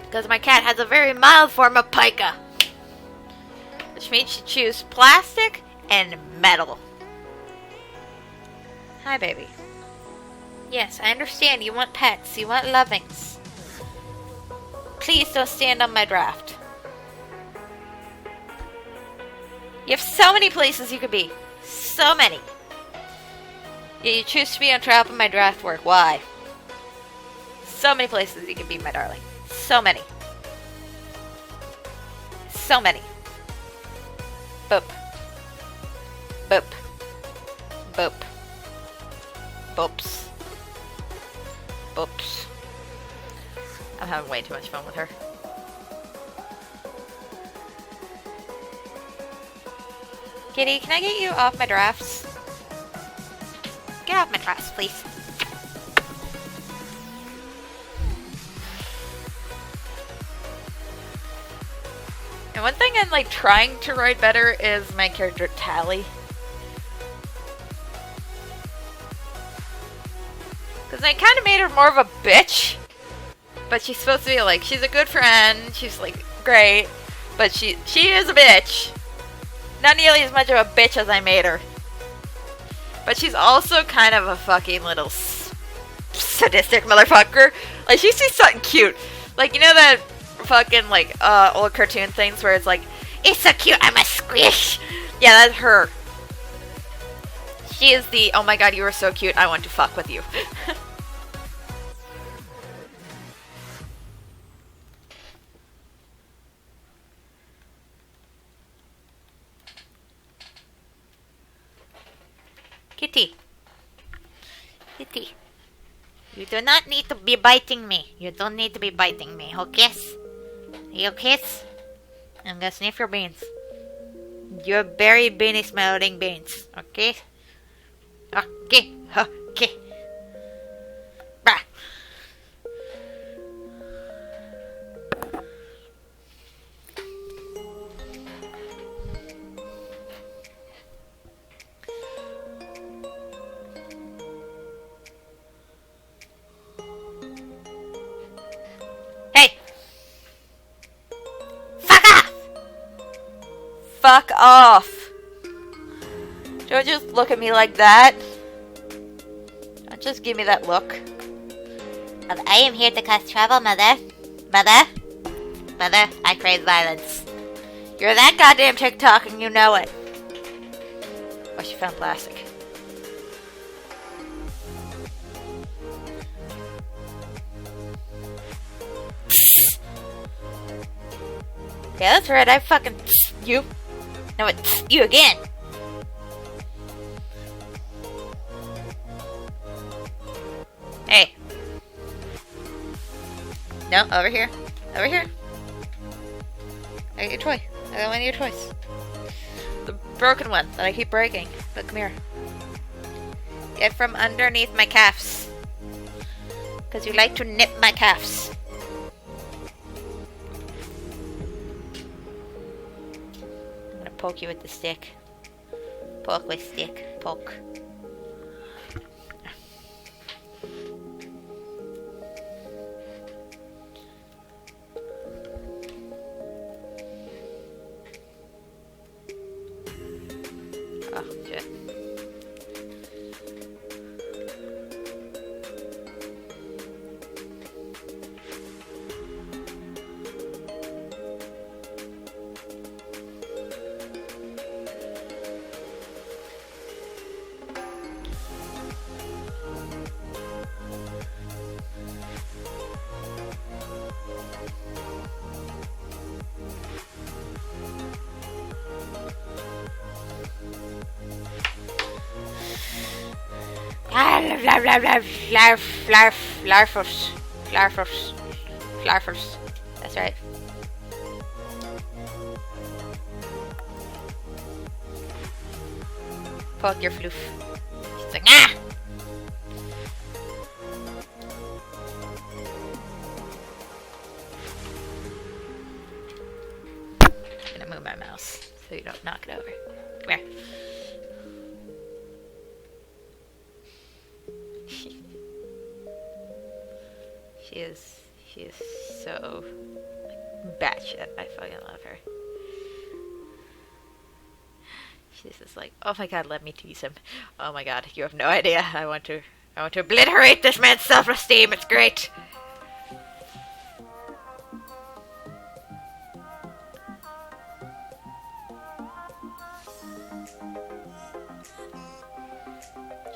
Because my cat has a very mild form of pica. Which means she chews plastic and metal. Hi, baby. Yes, I understand. You want pets. You want lovings. Please don't stand on my draft. You have so many places you could be. So many. Yeah, you choose to be on top of my draft work. Why? So many places you can be, my darling. So many. So many. Boop. Boop. Boop. Boops. Boops. I'm having way too much fun with her. Kitty, can I get you off my drafts? Get off my drafts, please. And one thing I'm like trying to write better is my character Tally. Because I kind of made her more of a bitch. But she's supposed to be like, she's a good friend, she's like great, but she is a bitch. Not nearly as much of a bitch as I made her. But she's also kind of a fucking little sadistic motherfucker. Like, she sees something cute. Like, you know that fucking, like, old cartoon things where it's like, it's so cute, I'm a squish. Yeah, that's her. She is the, oh my god, you are so cute, I want to fuck with you. Kitty. Kitty. You do not need to be biting me. You don't need to be biting me, okay? You kiss? I'm gonna sniff your beans. Your very beany smelling beans, okay? Okay, okay. Bah. Hey! Fuck off! Fuck off! Don't just look at me like that. Don't just give me that look. I am here to cause trouble, mother. Mother? Mother, I crave violence. You're that goddamn TikTok and you know it. Oh, she found plastic. Yeah, that's right, I fucking you. No, it's you again. Hey. No, over here. Over here. I got your toy. I got one of your toys. The broken one that I keep breaking. But come here. Get from underneath my calves. Because you like to nip my calves. I'm gonna poke you with the stick. Poke with stick. Poke. Oh, shit. Larfers. That's right. Poke your floof. She's like, ah! I'm gonna move my mouse so you don't knock it over. Come here. She is so like, batshit. I fucking love her. She's just like, oh my god, let me tease him. Oh my god, you have no idea. I want to obliterate this man's self-esteem. It's great.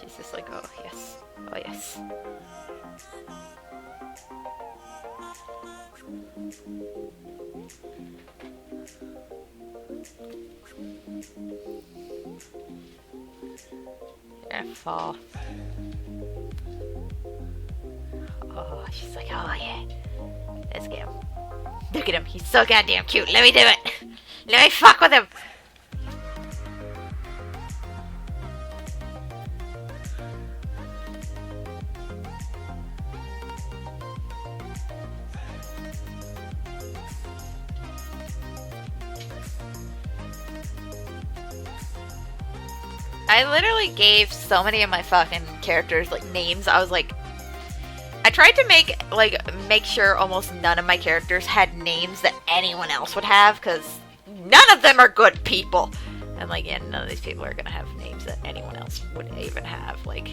She's just like, oh. Yes. You're gonna fall. Oh, she's like, oh yeah. Let's get him. Look at him. He's so goddamn cute. Let me do it. Let me fuck with him. I literally gave so many of my fucking characters like names. I was like, I tried to make sure almost none of my characters had names that anyone else would have, because none of them are good people. And like, yeah, none of these people are gonna have names that anyone else would even have. Like,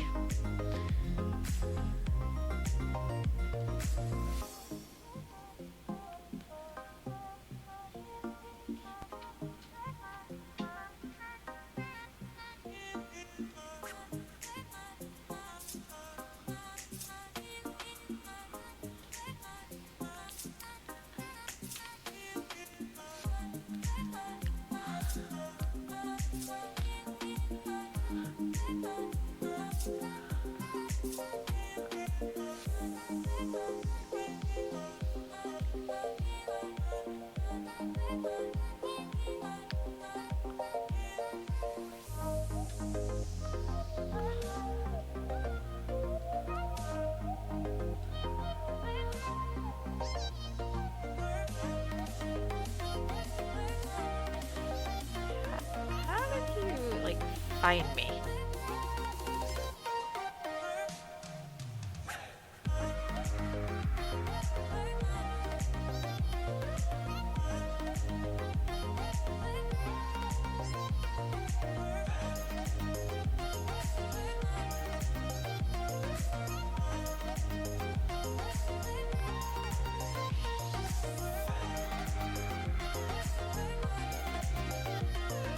how did you like find me?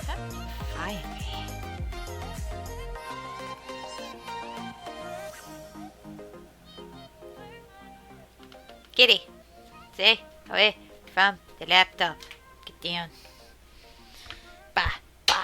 How did you find me? Kitty, stay away from the laptop. Get down. Bah, bah.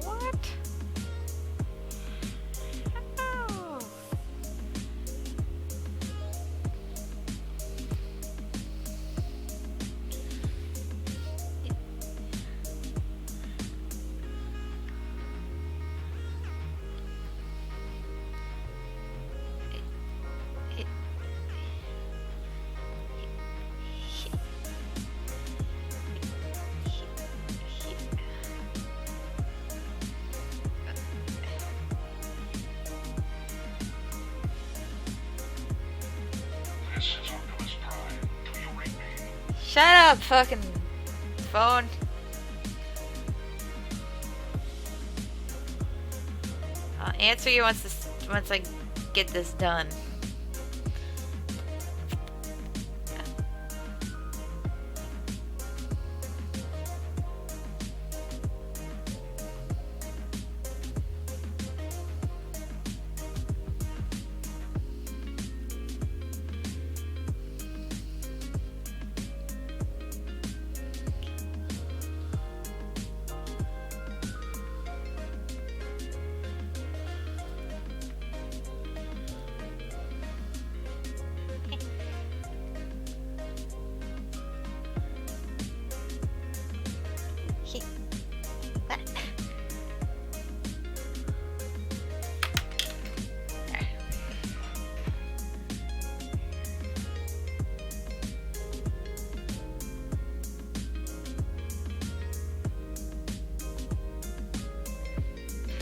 What? Oh. This is Optimus Prime. Do you read me? Shut up, fucking phone. I'll answer you once I get this done.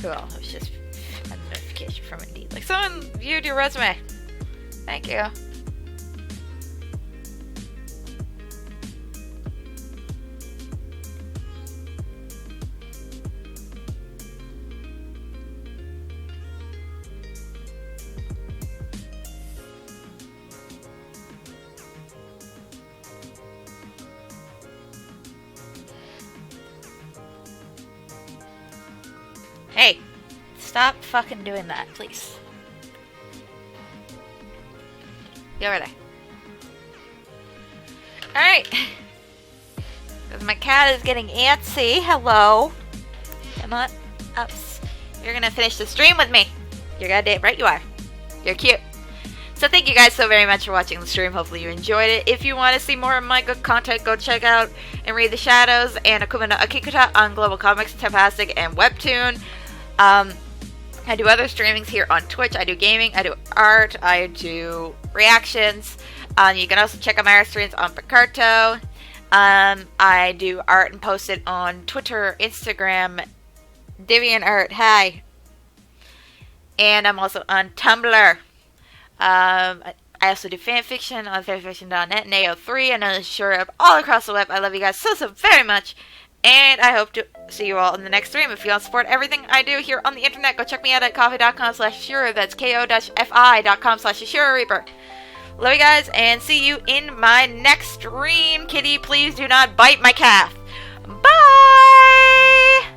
Cool. It was just a notification from Indeed. Like, someone viewed your resume. Thank you. Hey, stop fucking doing that, please. Go over there. Alright. Because my cat is getting antsy. Hello. Come on. Ups. You're gonna finish the stream with me. You're goddamn right you are. You're cute. So thank you guys so very much for watching the stream. Hopefully you enjoyed it. If you want to see more of my good content, go check out and read The Shadows and Akuma no Akikuta on Global Comics, Tapastic, and Webtoon. I do other streamings here on Twitch. I do gaming, I do art, I do reactions. You can also check out my art streams on Picarto. I do art and post it on Twitter, Instagram, DeviantArt, hi. And I'm also on Tumblr. I also do fanfiction on fanfiction.net and AO3 and Yashiroreaper all across the web. I love you guys so very much. And I hope to see you all in the next stream. If you want to support everything I do here on the internet, go check me out at Kofi.com/Yashiro. That's ko-fi.com/Yashiroreaper. Love you guys, and see you in my next stream. Kitty, please do not bite my calf. Bye!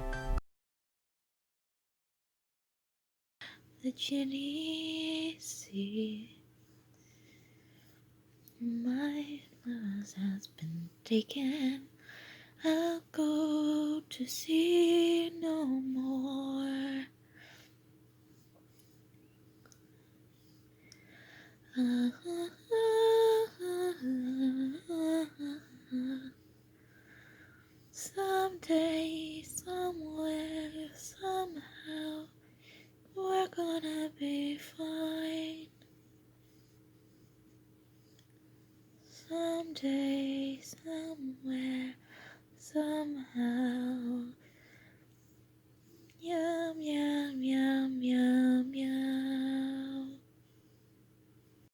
The Jenny see my loss has been taken. I'll go to sea no more.